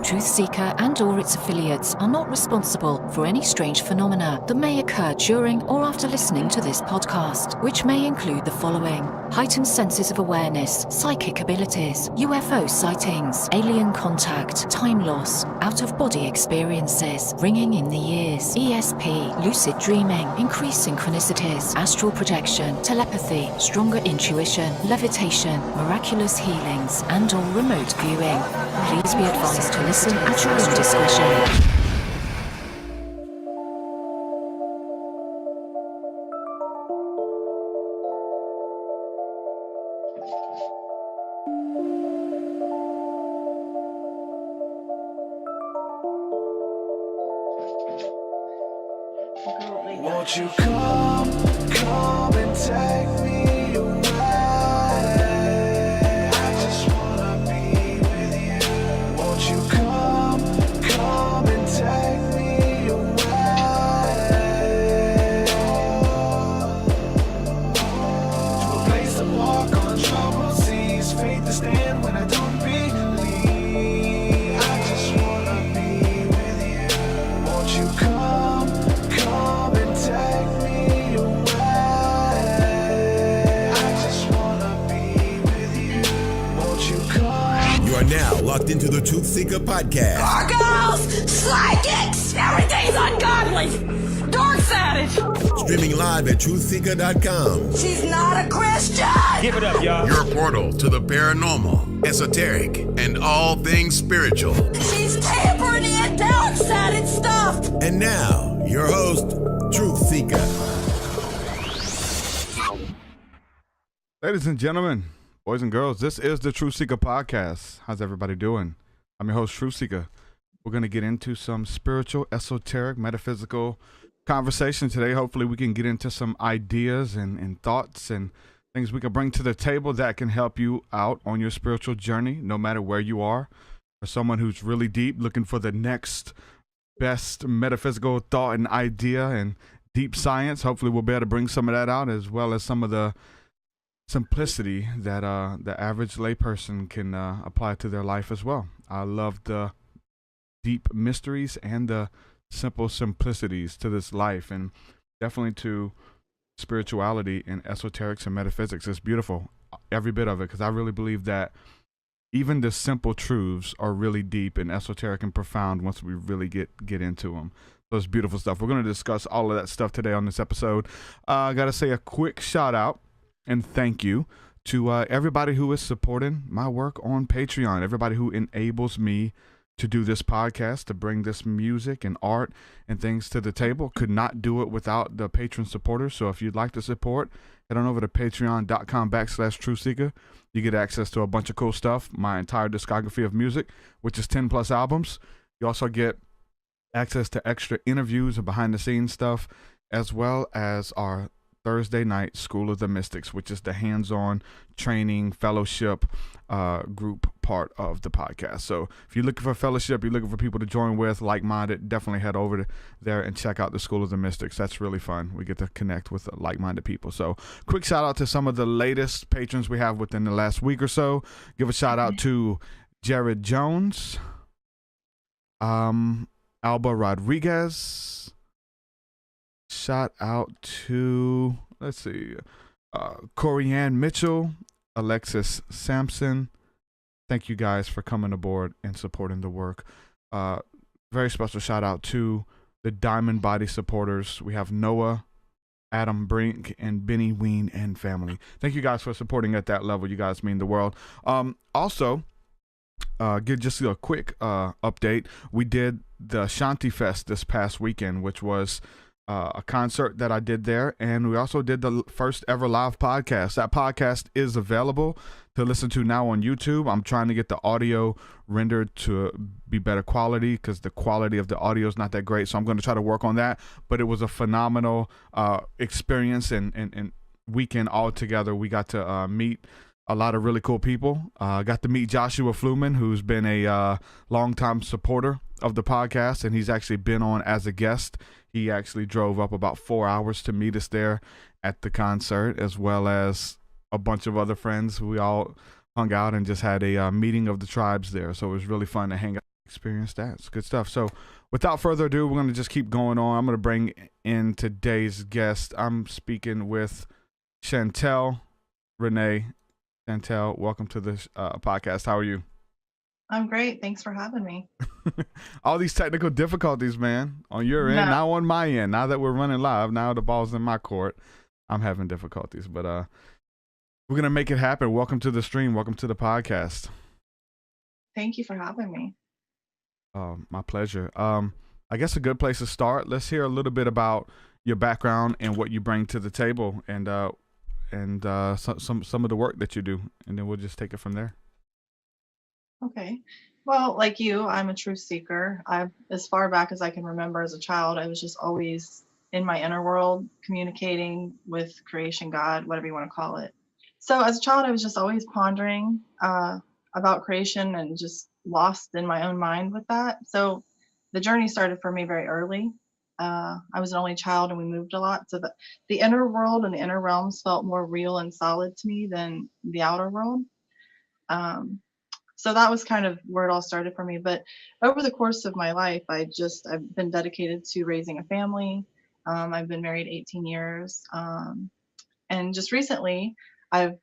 TruthSeekah and/or its affiliates are not responsible for any strange phenomena that may occur during or after listening to this podcast, which may include the following: heightened senses of awareness, psychic abilities, UFO sightings, alien contact, time loss, out-of-body experiences, ringing in the ears, ESP, lucid dreaming, increased synchronicities, astral projection, telepathy, stronger intuition, levitation, miraculous healings, and/or remote viewing. Please be advised to listen at your own discretion. Won't you come and take me away? I just wanna be with you. Won't you come and take me away? To a place to walk on troubled seas, faith to stand when I don't believe. I just wanna be with you. Won't you come and take me away? I just wanna be with you. Won't you come? You are now locked into the TruthSeekah podcast. Gargoyles! Psychics! Everything's ungodly! Dark savage! Streaming live at TruthSeekah.com. She's not a Christian! Give it up, y'all. Your portal to the paranormal, esoteric, and all things spiritual. She's tampering in dark-sided stuff! And now, your host, TruthSeekah. Ladies and gentlemen, boys and girls, this is the TruthSeekah podcast. How's everybody doing? I'm your host, TruthSeekah. We're going to get into some spiritual, esoteric, metaphysical conversation today. Hopefully we can get into some ideas and thoughts and things we can bring to the table that can help you out on your spiritual journey, no matter where you are. For someone who's really deep, looking for the next best metaphysical thought and idea and deep science, hopefully we'll be able to bring some of that out, as well as some of the simplicity that the average layperson can apply to their life as well. I love the deep mysteries and the simple simplicities to this life, and definitely to spirituality and esoterics and metaphysics. It's beautiful, every bit of it, because I really believe that even the simple truths are really deep and esoteric and profound once we really get into them. So it's beautiful stuff. We're going to discuss all of that stuff today on this episode. I got to say a quick shout out and thank you to everybody who is supporting my work on Patreon, everybody who enables me to do this podcast, to bring this music and art and things to the table. Could not do it without the patron supporters. So if you'd like to support, head on over to patreon.com/TruthSeekah. You get access to a bunch of cool stuff, my entire discography of music, which is 10 plus albums. You also get access to extra interviews and behind the scenes stuff, as well as our Thursday night School of the Mystics, which is the hands-on training fellowship group part of the podcast. So if you're looking for fellowship, you're looking for people to join with, like-minded, definitely head over there and check out the School of the Mystics. That's really fun. We get to connect with like-minded people. So quick shout out to some of the latest patrons we have within the last week or so. Give a shout out to Jared Jones, Alba Rodriguez. Shout out to, Corianne Mitchell, Alexis Sampson. Thank you guys for coming aboard and supporting the work. Very special shout out to the Diamond Body supporters. We have Noah, Adam Brink, and Benny Ween and family. Thank you guys for supporting at that level. You guys mean the world. Also, give just a quick update. We did the Shanti Fest this past weekend, which was a concert that I did there, and we also did the first ever live podcast. That podcast is available to listen to now on YouTube. I'm trying to get the audio rendered to be better quality because the quality of the audio is not that great, so I'm going to try to work on that. But it was a phenomenal experience and weekend altogether. We got to meet a lot of really cool people. Got to meet Joshua Fluman, who's been a longtime supporter of the podcast, and he's actually been on as a guest. He actually drove up about 4 hours to meet us there at the concert, as well as a bunch of other friends. We all hung out and just had a meeting of the tribes there. So it was really fun to hang out experience that. It's good stuff. So without further ado, we're going to just keep going on. I'm going to bring in today's guest. I'm speaking with Chantelle, Renee. Chantelle, welcome to the podcast. How are you? I'm great. Thanks for having me. All these technical difficulties, man, on your end, now on my end. Now that we're running live, now the ball's in my court. I'm having difficulties, but we're going to make it happen. Welcome to the stream. Welcome to the podcast. Thank you for having me. My pleasure. I guess a good place to start. Let's hear a little bit about your background and what you bring to the table, and some of the work that you do, and then we'll just take it from there. Okay. Well, like you, I'm a truth seeker. As far back as I can remember as a child, I was just always in my inner world, communicating with creation, God, whatever you want to call it. So as a child, I was just always pondering about creation and just lost in my own mind with that. So the journey started for me very early. I was an only child and we moved a lot. So the inner world and the inner realms felt more real and solid to me than the outer world. So that was kind of where it all started for me. But over the course of my life, I've been dedicated to raising a family. I've been married 18 years. And just recently, I've,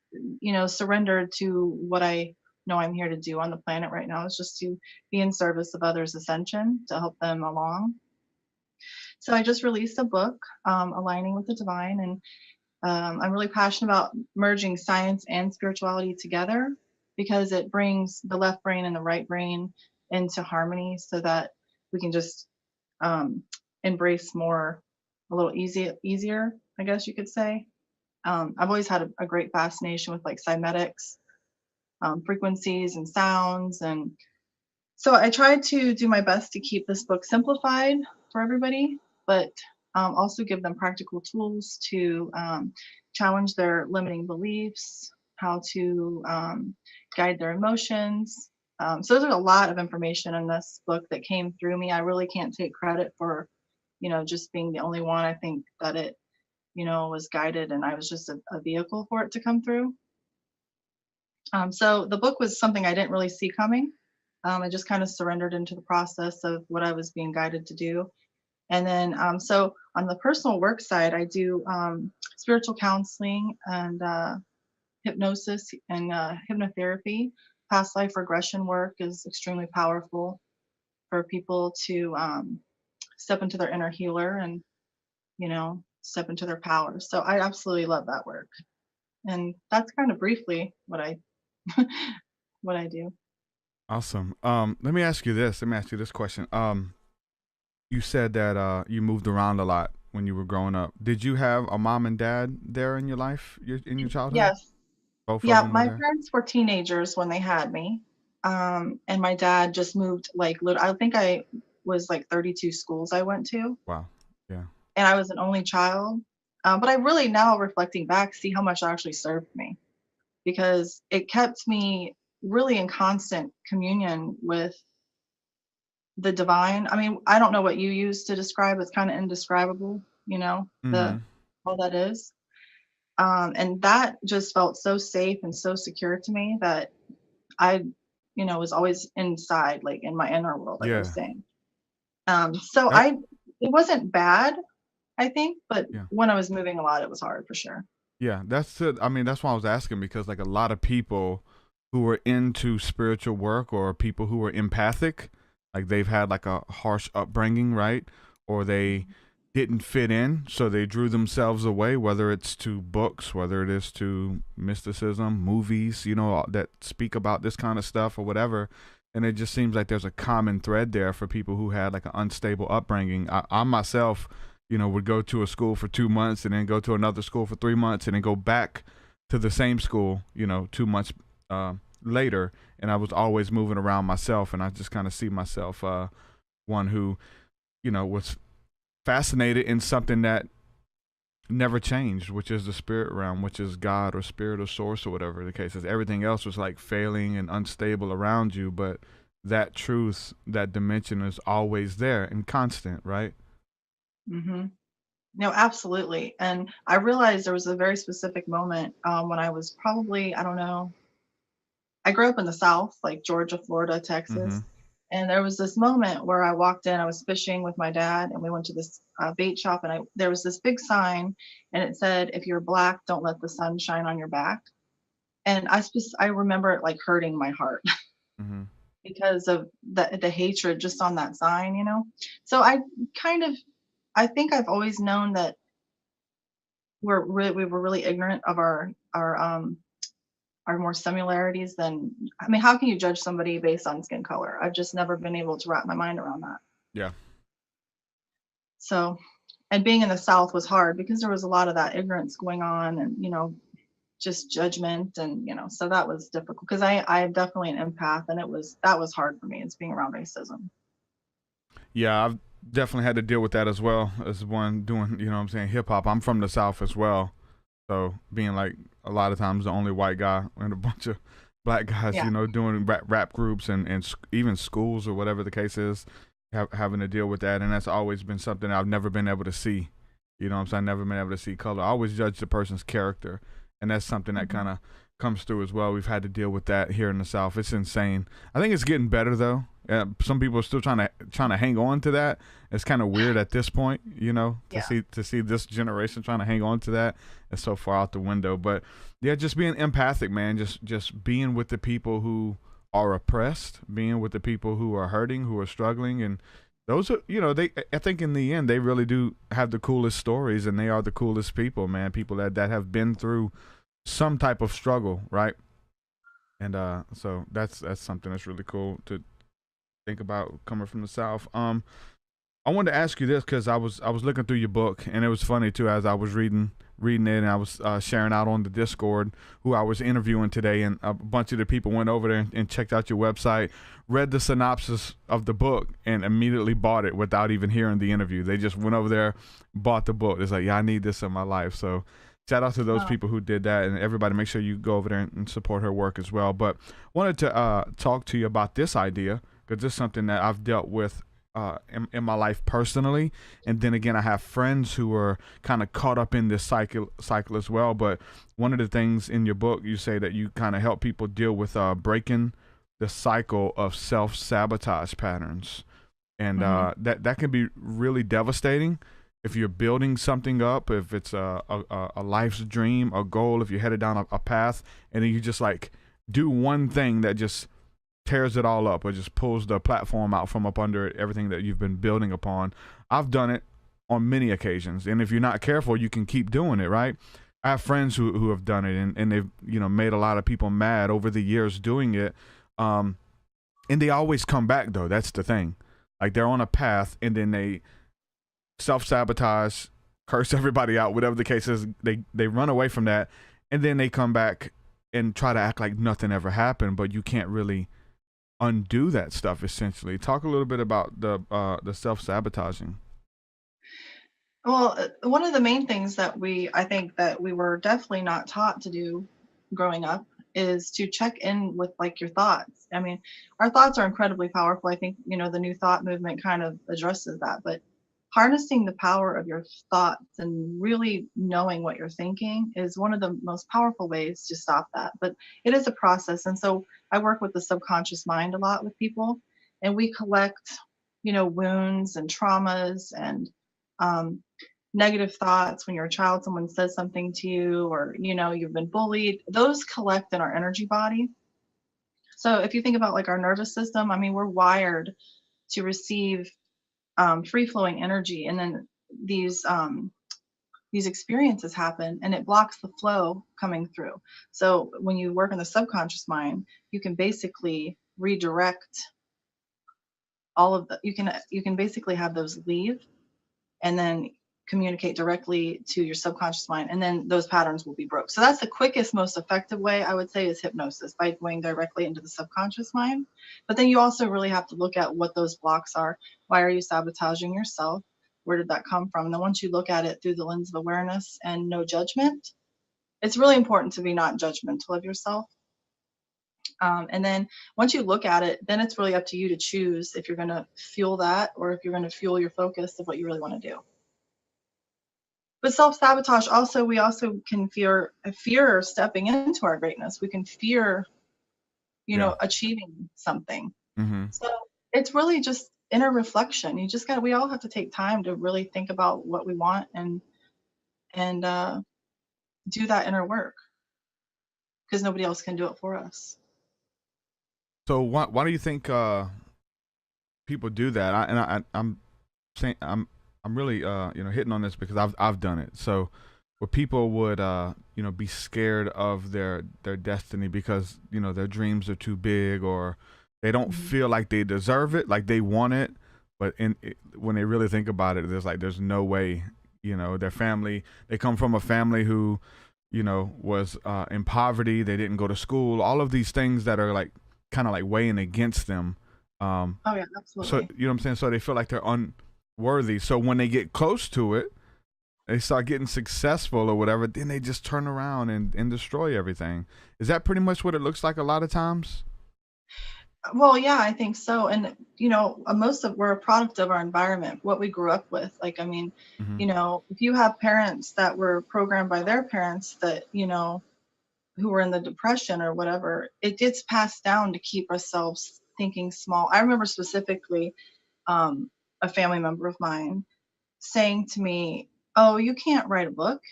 surrendered to what I know I'm here to do on the planet right now, is just to be in service of others' ascension, to help them along. So I just released a book, Aligning with the Divine. And I'm really passionate about merging science and spirituality together, because it brings the left brain and the right brain into harmony so that we can just embrace more, a little easier, I guess you could say. I've always had a great fascination with like cymetics, frequencies and sounds. And so I tried to do my best to keep this book simplified for everybody, but also give them practical tools to challenge their limiting beliefs, how to guide their emotions. So there's a lot of information in this book that came through me. I really can't take credit for, just being the only one. I think that it, was guided and I was just a vehicle for it to come through. So the book was something I didn't really see coming. I just kind of surrendered into the process of what I was being guided to do. And then, so on the personal work side, I do spiritual counseling and hypnosis and hypnotherapy. Past life regression work is extremely powerful for people to step into their inner healer and, step into their power. So I absolutely love that work. And that's kind of briefly what I what I do. Awesome. Let me ask you this question. You said that you moved around a lot when you were growing up. Did you have a mom and dad there in your life, in your childhood? Yes. Both of Yeah, them my were there? parents were teenagers when they had me. And my dad just moved I think I was like 32 schools I went to. Wow. Yeah. And I was an only child. But I really, now reflecting back, see how much it actually served me, because it kept me really in constant communion with the divine. I mean, I don't know what you use to describe. It's kind of indescribable, Mm-hmm. all that is. And that just felt so safe and so secure to me that I, was always inside, like in my inner world, like I was saying. So it wasn't bad, I think, but when I was moving a lot, it was hard for sure. Yeah, that's it. I mean, that's why I was asking, because like a lot of people who are into spiritual work, or people who are empathic, like they've had like a harsh upbringing, right? Or they didn't fit in, so they drew themselves away, whether it's to books, whether it is to mysticism, movies, that speak about this kind of stuff or whatever. And it just seems like there's a common thread there for people who had like an unstable upbringing. I myself, would go to a school for 2 months and then go to another school for 3 months and then go back to the same school, 2 months later. And I was always moving around myself, and I just kind of see myself one who, was fascinated in something that never changed, which is the spirit realm, which is God or spirit or source or whatever the case is. Everything else was like failing and unstable around you, but that truth, that dimension is always there and constant, right? Mm-hmm. No, absolutely. And I realized there was a very specific moment when I was probably, I don't know, I grew up in the South, like Georgia, Florida, Texas. And there was this moment where I walked in, I was fishing with my dad, and we went to this bait shop, and there was this big sign, and it said, "If you're black, don't let the sun shine on your back." And I remember it like hurting my heart Mm-hmm. because of the hatred just on that sign, you know? So I think I've always known that we were really ignorant of our more similarities than, I mean, how can you judge somebody based on skin color? I've just never been able to wrap my mind around that. Yeah. So, and being in the South was hard because there was a lot of that ignorance going on, and, you know, just judgment, and, you know, so that was difficult because I am definitely an empath, and that was hard for me, is being around racism. Yeah, I've definitely had to deal with that as well as one doing, you know what I'm saying, hip hop. I'm from the South as well. So being like a lot of times the only white guy and a bunch of black guys, Yeah. you know, doing rap groups and even schools or whatever the case is, having to deal with that. And that's always been something I've never been able to see. You know what I'm saying? Never been able to see color. I always judge the person's character. And that's something that kind of comes through as well. We've had to deal with that here in the South. It's insane. I think it's getting better though. Some people are still trying to hang on to that. It's kind of weird at this point, you know, to see this generation trying to hang on to that. It's so far out the window. But yeah, just being empathic, man. Just being with the people who are oppressed, being with the people who are hurting, who are struggling, and those are, you know, I think in the end they really do have the coolest stories, and they are the coolest people, man. People that have been through some type of struggle, right? And so that's something that's really cool to think about coming from the South. I wanted to ask you this because I was looking through your book, and it was funny too as I was reading it, and I was sharing out on the Discord who I was interviewing today, and a bunch of the people went over there and checked out your website, read the synopsis of the book, and immediately bought it without even hearing the interview. They just went over there, bought the book. It's like, yeah, I need this in my life. So shout out to those people who did that, and everybody, make sure you go over there and support her work as well. But wanted to talk to you about this idea, because this is something that I've dealt with in my life personally, and then again I have friends who are kind of caught up in this cycle as well. But one of the things in your book, you say that you kind of help people deal with breaking the cycle of self-sabotage patterns, and that can be really devastating if you're building something up, if it's a life's dream, a goal, if you're headed down a path, and then you just like do one thing that just tears it all up or just pulls the platform out from up under it, everything that you've been building upon. I've done it on many occasions, and if you're not careful, you can keep doing it, right? I have friends who have done it, and they've, you know, made a lot of people mad over the years doing it, and they always come back though. That's the thing. Like, they're on a path, and then they self-sabotage, curse everybody out, whatever the case is. They run away from that, and then they come back and try to act like nothing ever happened, but you can't really undo that stuff. Essentially, talk a little bit about the self-sabotaging. Well, one of the main things that I think that we were definitely not taught to do growing up is to check in with like your thoughts. I mean, our thoughts are incredibly powerful. I think, you know, the New Thought movement kind of addresses that, but harnessing the power of your thoughts and really knowing what you're thinking is one of the most powerful ways to stop that. But it is a process. And so I work with the subconscious mind a lot with people, and we collect, you know, wounds and traumas and negative thoughts. When you're a child, someone says something to you, or, you know, you've been bullied, those collect in our energy body. So if you think about like our nervous system, I mean, we're wired to receive free-flowing energy, and then these experiences happen, and it blocks the flow coming through. So when you work in the subconscious mind, you can basically redirect all of the, you can basically have those leave and then communicate directly to your subconscious mind, and then those patterns will be broke. So that's the quickest, most effective way, I would say, is hypnosis, by going directly into the subconscious mind. But then you also really have to look at what those blocks are. Why are you sabotaging yourself? Where did that come from? And then once you look at it through the lens of awareness and no judgment, it's really important to be not judgmental of yourself. And then once you look at it, then it's really up to you to choose if you're going to fuel that, or if you're going to fuel your focus of what you really want to do. But self-sabotage also, we also can fear stepping into our greatness. We can fear, you know, achieving something. Mm-hmm. So it's really just inner reflection. We all have to take time to really think about what we want and do that inner work, because nobody else can do it for us. So why do you think people do that? I'm saying I'm really hitting on this because I've done it. So where people would be scared of their destiny because their dreams are too big, or they don't feel like they deserve it, like they want it, but when they really think about it, there's no way. Their family, they come from a family who was in poverty, they didn't go to school, all of these things that are like kind of like weighing against them. Oh yeah, absolutely. So you know what I'm saying? So they feel like they're unworthy. So when they get close to it, they start getting successful or whatever, then they just turn around and destroy everything. Is that pretty much what it looks like a lot of times? Well, yeah, I think so. And, we're a product of our environment, what we grew up with. Like, I mean, if you have parents that were programmed by their parents that, who were in the depression or whatever, it gets passed down to keep ourselves thinking small. I remember specifically a family member of mine saying to me, "Oh, you can't write a book."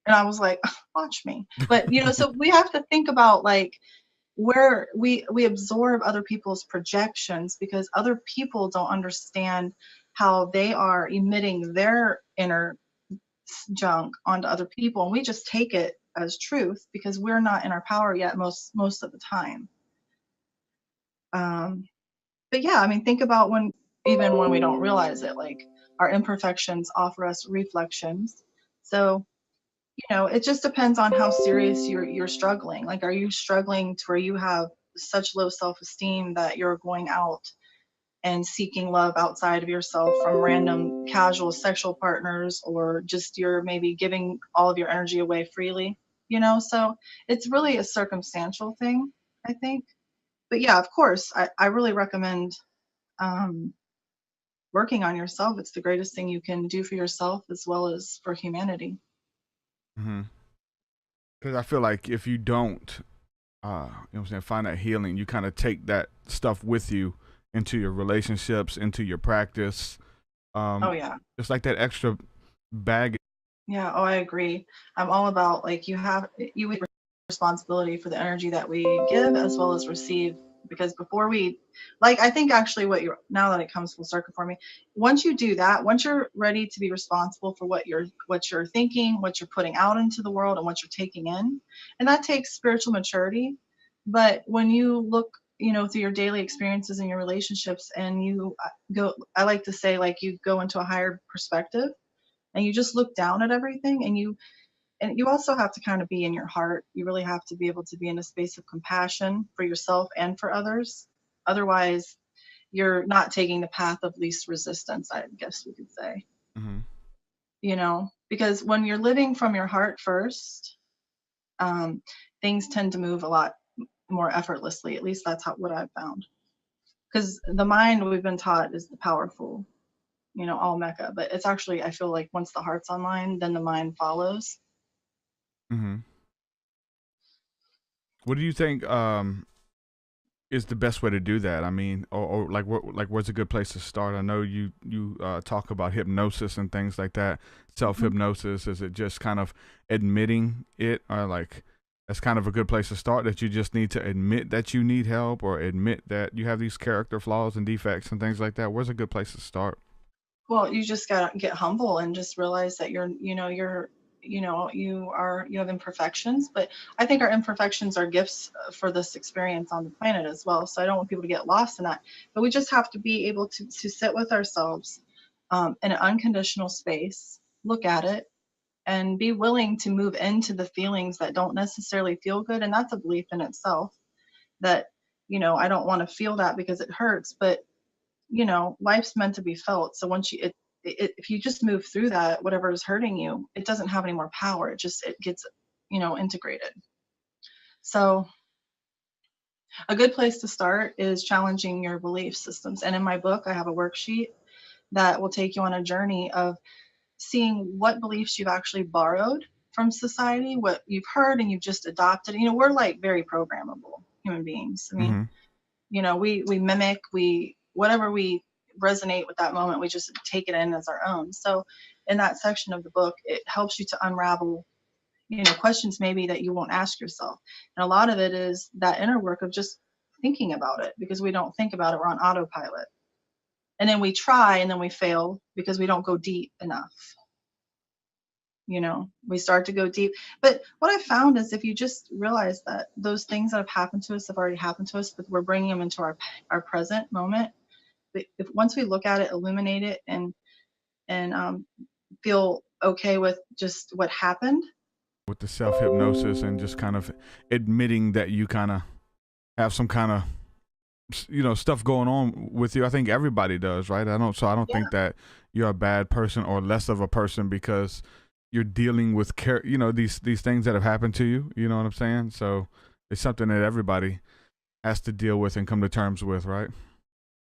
And I was like, "Watch me." But, so we have to think about like, where we absorb other people's projections, because other people don't understand how they are emitting their inner junk onto other people, and we just take it as truth because we're not in our power yet most of the time. But yeah, I mean, think about even when we don't realize it, like our imperfections offer us reflections. So it just depends on how serious you're struggling. Like, are you struggling to where you have such low self-esteem that you're going out and seeking love outside of yourself from random casual sexual partners, or just you're maybe giving all of your energy away freely, So it's really a circumstantial thing, I think. But yeah, of course, I really recommend working on yourself. It's the greatest thing you can do for yourself as well as for humanity. Mm-hmm. Because I feel like if you don't, find that healing, you kind of take that stuff with you into your relationships, into your practice. Oh yeah. It's like that extra baggage. Yeah. Oh, I agree. I'm all about like you have responsibility for the energy that we give as well as receive. Because before we, like, I think actually now that it comes full circle for me, once you do that, once you're ready to be responsible for what you're thinking, what you're putting out into the world, and what you're taking in, and that takes spiritual maturity. But when you look, through your daily experiences and your relationships, and you I like to say, like, you go into a higher perspective and you just look down at everything, and you also have to kind of be in your heart. You really have to be able to be in a space of compassion for yourself and for others. Otherwise, you're not taking the path of least resistance, I guess we could say. Mm-hmm. Because when you're living from your heart first, things tend to move a lot more effortlessly. At least that's what I've found. Because the mind, we've been taught, is the powerful, all Mecca. But it's actually, I feel like once the heart's online, then the mind follows. Mm-hmm. What do you think is the best way to do that? I mean, or where's a good place to start? I know you talk about hypnosis and things like that. Self-hypnosis. Is it just kind of admitting it, or like that's kind of a good place to start, that you just need to admit that you need help, or admit that you have these character flaws and defects and things like that? Where's a good place to start? Well, you just gotta get humble and just realize that you have imperfections. But I think our imperfections are gifts for this experience on the planet as well. So I don't want people to get lost in that. But we just have to be able to sit with ourselves in an unconditional space, look at it, and be willing to move into the feelings that don't necessarily feel good. And that's a belief in itself, that I don't want to feel that because it hurts, but life's meant to be felt. So once if you just move through that, whatever is hurting you, it doesn't have any more power. It gets, integrated. So a good place to start is challenging your belief systems. And in my book, I have a worksheet that will take you on a journey of seeing what beliefs you've actually borrowed from society, what you've heard and you've just adopted. We're like very programmable human beings. I mean, we mimic, we whatever we resonate with that moment, we just take it in as our own. So in that section of the book, it helps you to unravel, questions maybe that you won't ask yourself. And a lot of it is that inner work of just thinking about it, because we don't think about it. We're on autopilot. And then we try and then we fail because we don't go deep enough. We start to go deep. But what I found is if you just realize that those things that have happened to us have already happened to us, but we're bringing them into our present moment. If once we look at it, illuminate it, and feel okay with just what happened. With the self-hypnosis and just kind of admitting that you kind of have some kind of stuff going on with you. I think everybody does, right? I don't think that you're a bad person or less of a person because you're dealing with these things that have happened to you. You know what I'm saying? So it's something that everybody has to deal with and come to terms with, right?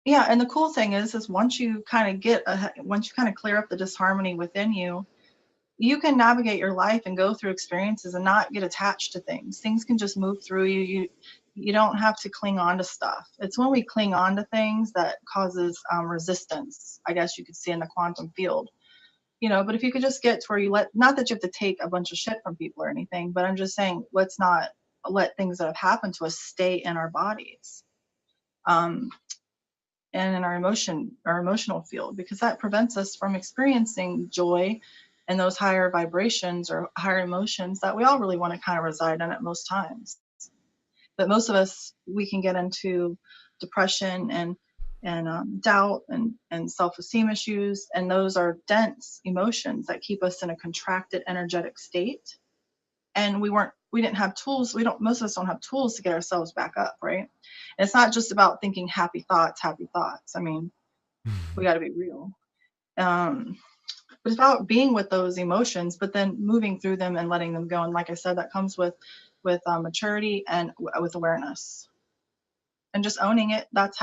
Yeah, and the cool thing is once you kind of clear up the disharmony within you, you can navigate your life and go through experiences and not get attached to things. Things can just move through you. You don't have to cling on to stuff. It's when we cling on to things that causes resistance, I guess you could see in the quantum field. But if you could just get to where not that you have to take a bunch of shit from people or anything, but I'm just saying, let's not let things that have happened to us stay in our bodies. And in our emotional field, because that prevents us from experiencing joy and those higher vibrations or higher emotions that we all really want to kind of reside in at most times. But most of us, we can get into depression and doubt and self-esteem issues, and those are dense emotions that keep us in a contracted energetic state. And we didn't have tools. Most of us don't have tools to get ourselves back up, right? And it's not just about thinking happy thoughts. I mean, we got to be real. But it's about being with those emotions, but then moving through them and letting them go. And like I said, that comes with maturity and with awareness, and just owning it. But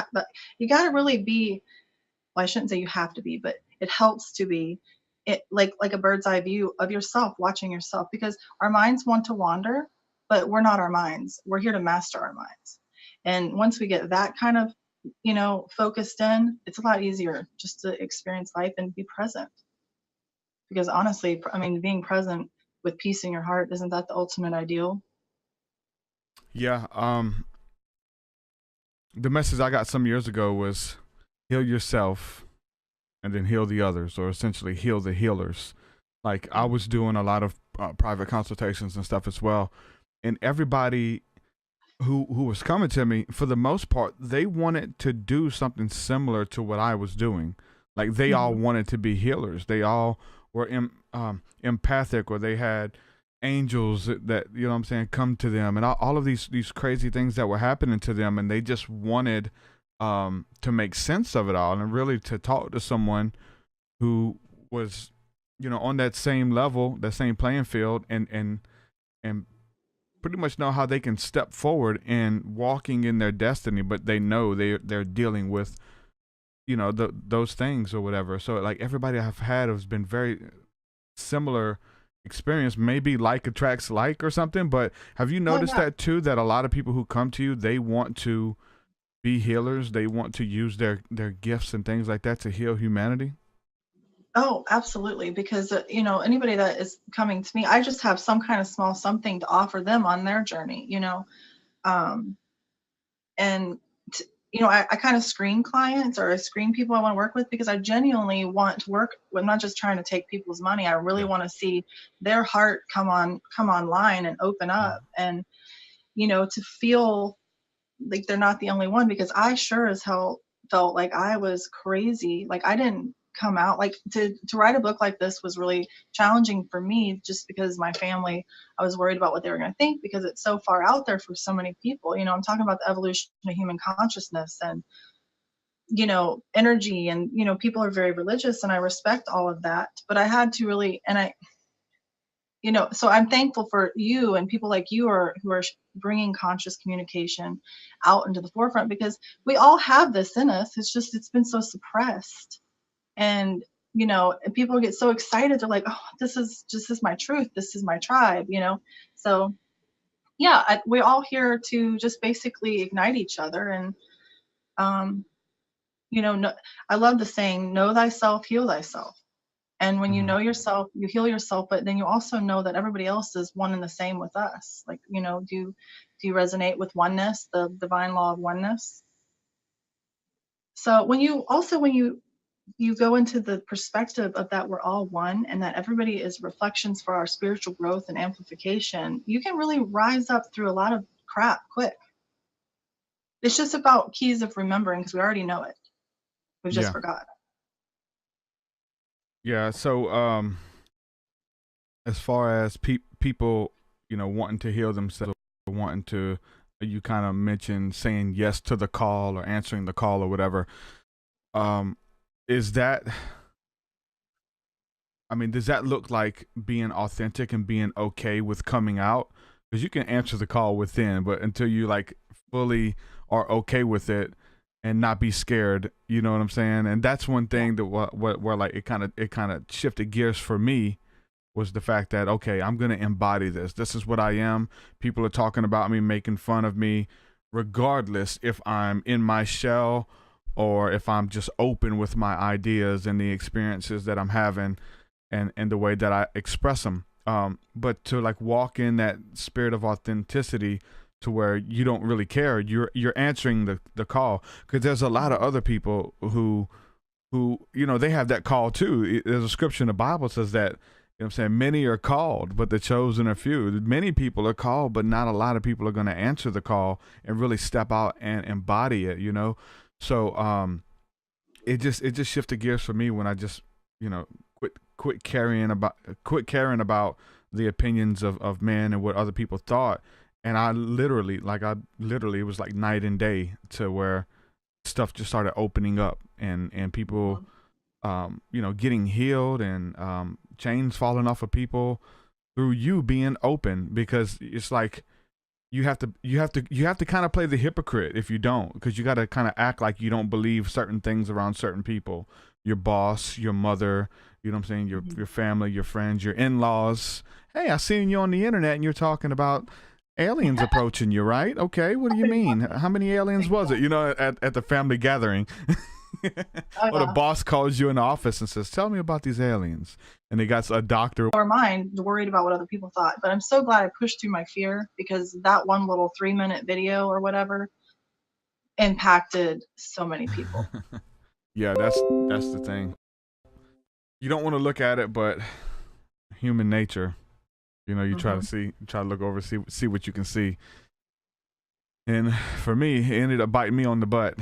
you got to really be. Well, I shouldn't say you have to be, but it helps to be. It like a bird's eye view of yourself, watching yourself, because our minds want to wander, but we're not our minds. We're here to master our minds. And once we get that kind of, focused in, it's a lot easier just to experience life and be present. Because honestly, I mean, being present with peace in your heart, isn't that the ultimate ideal? Yeah. The message I got some years ago was heal yourself and then heal the others, or essentially heal the healers. Like I was doing a lot of private consultations and stuff as well. And everybody who was coming to me, for the most part, they wanted to do something similar to what I was doing. Like they all wanted to be healers. They all were empathic, or they had angels that you know what I'm saying, come to them, and all of these crazy things that were happening to them, and they just wanted to make sense of it all, and really to talk to someone who was, on that same level, that same playing field, and pretty much know how they can step forward and walking in their destiny, but they know they're dealing with, those things or whatever. So like everybody I've had has been very similar experience, maybe like attracts like or something. But have you noticed that too, that a lot of people who come to you, they want to be healers, they want to use their gifts and things like that to heal humanity? Oh, absolutely. Because, anybody that is coming to me, I just have some kind of small something to offer them on their journey, I kind of screen clients, or I screen people I want to work with, because I genuinely want to work. I'm not just trying to take people's money. I really want to see their heart come online and open up, and, to feel like they're not the only one, because I sure as hell felt like I was crazy. Like I didn't come out, like to write a book like this was really challenging for me, just because my family, I was worried about what they were going to think, because it's so far out there for so many people. I'm talking about the evolution of human consciousness and, energy, and, people are very religious, and I respect all of that, but I had to really, and so I'm thankful for you and people like you who are bringing conscious communication out into the forefront, because we all have this in us. It's been so suppressed. And, people get so excited. They're like, oh, this is my truth. This is my tribe, So, yeah, we're all here to just basically ignite each other. And you know, no, I love the saying, know thyself, heal thyself. And when you know yourself, you heal yourself, but then you also know that everybody else is one and the same with us. Like, you know, do you resonate with oneness, the divine law of oneness? So when you go into the perspective of that we're all one and that everybody is reflections for our spiritual growth and amplification, you can really rise up through a lot of crap quick. It's just about keys of remembering, because we already know it. We've just forgot. Yeah. So, as far as people, you know, wanting to heal themselves, wanting to, you kind of mentioned saying yes to the call or answering the call or whatever. Is that, I mean, does that look like being authentic and being okay with coming out? Because you can answer the call within, but until you like fully are okay with it and not be scared, you know what I'm saying? And that's one thing that where like it kind of shifted gears for me, was the fact that, okay, I'm going to embody this. This is what I am. People are talking about me, making fun of me, regardless if I'm in my shell or if I'm just open with my ideas and the experiences that I'm having and the way that I express them. But to like walk in that spirit of authenticity to where you don't really care, you're answering the call, because there's a lot of other people who, you know, they have that call too. There's a scripture in the Bible says that, you know what I'm saying, many are called, but the chosen are few. Many people are called, but not a lot of people are going to answer the call and really step out and embody it, you know? So, it just shifted gears for me when I just, you know, quit caring about the opinions of men and what other people thought. And I literally, it was like night and day, to where stuff just started opening up and people, you know, getting healed and, chains falling off of people through you being open. Because it's like, you have to kind of play the hypocrite if you don't, because you got to kind of act like you don't believe certain things around certain people, your boss, your mother, you know what I'm saying, your family, your friends, your in-laws. Hey, I seen you on the internet and you're talking about aliens approaching you, right? Okay, what do you mean? How many aliens was it? You know, at the family gathering. Or the boss calls you in the office and says, tell me about these aliens. And they got a doctor. Or mind worried about what other people thought. But I'm so glad I pushed through my fear, because that one little 3-minute video or whatever impacted so many people. Yeah, that's the thing. You don't want to look at it, but human nature, you know, you try to look over, see what you can see. And for me, it ended up biting me on the butt,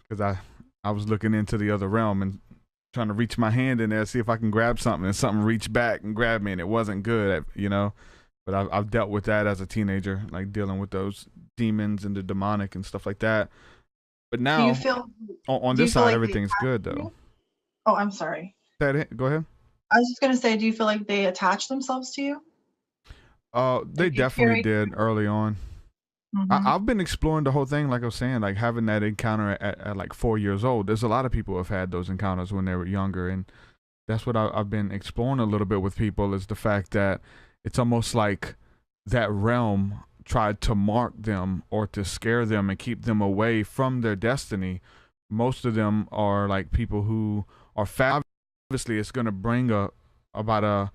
because I was looking into the other realm and trying to reach my hand in there, see if I can grab something, and something reached back and grabbed me, and it wasn't good, you know. But I've dealt with that as a teenager, like dealing with those demons and the demonic and stuff like that. But now, on this side, everything's good, though. Oh, I'm sorry. Go ahead. I was just going to say, do you feel like they attach themselves to you? They definitely did early on. I've been exploring the whole thing, like I was saying, like having that encounter at like 4 years old. There's a lot of people who have had those encounters when they were younger, and that's what I've been exploring a little bit with people, is the fact that it's almost like that realm tried to mark them or to scare them and keep them away from their destiny. Most of them are like people who are obviously it's going to bring about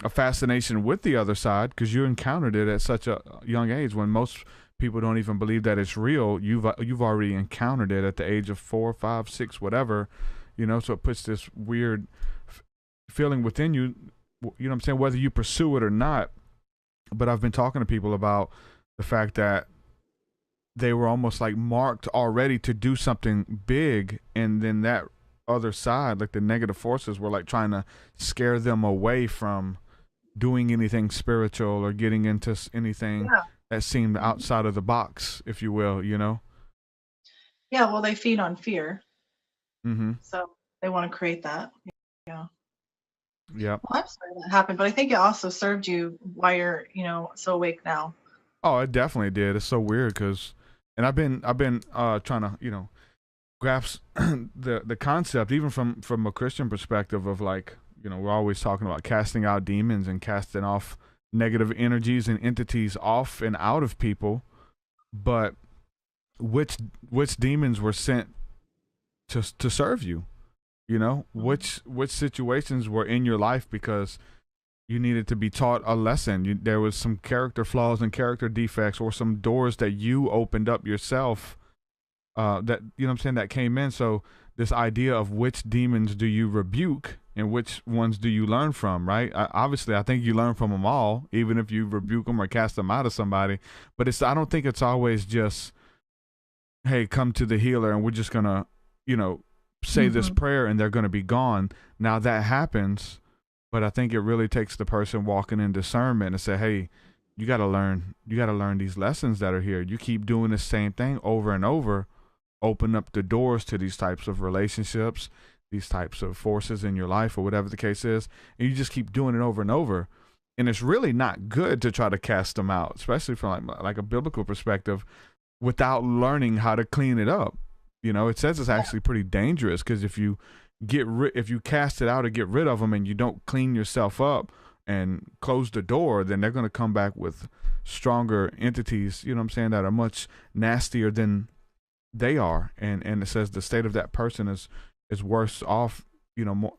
a fascination with the other side, because you encountered it at such a young age, when most people don't even believe that it's real. You've already encountered it at the age of 4, 5, 6, whatever, you know. So it puts this weird feeling within you, you know what I'm saying, whether you pursue it or not. But I've been talking to people about the fact that they were almost like marked already to do something big, and then that other side, like the negative forces, were like trying to scare them away from doing anything spiritual or getting into anything that seemed outside of the box, if you will, you know? Yeah, well, they feed on fear. So they want to create that. Yeah. Yeah. Well, I'm sorry that happened, but I think it also served you while you're, you know, so awake now. Oh, it definitely did. It's so weird, because, and I've been trying to, you know, grasp the concept, even from a Christian perspective, of like, you know, we're always talking about casting out demons and casting off negative energies and entities off and out of people, but which demons were sent to serve you. You know, which situations were in your life because you needed to be taught a lesson. There was some character flaws and character defects, or some doors that you opened up yourself. That, you know what I'm saying, that came in. So this idea of which demons do you rebuke and which ones do you learn from, right? Obviously, I think you learn from them all, even if you rebuke them or cast them out of somebody. But I don't think it's always just, hey, come to the healer and we're just gonna, you know, say this prayer and they're gonna be gone. Now that happens, but I think it really takes the person walking in discernment and say, hey, you gotta learn these lessons that are here. You keep doing the same thing over and over, open up the doors to these types of relationships, these types of forces in your life, or whatever the case is, and you just keep doing it over and over. And it's really not good to try to cast them out, especially from like a biblical perspective, without learning how to clean it up. You know, it says it's actually pretty dangerous, because if you cast it out or get rid of them and you don't clean yourself up and close the door, then they're going to come back with stronger entities, you know what I'm saying, that are much nastier than they are. And it says the state of that person is worse off, you know, more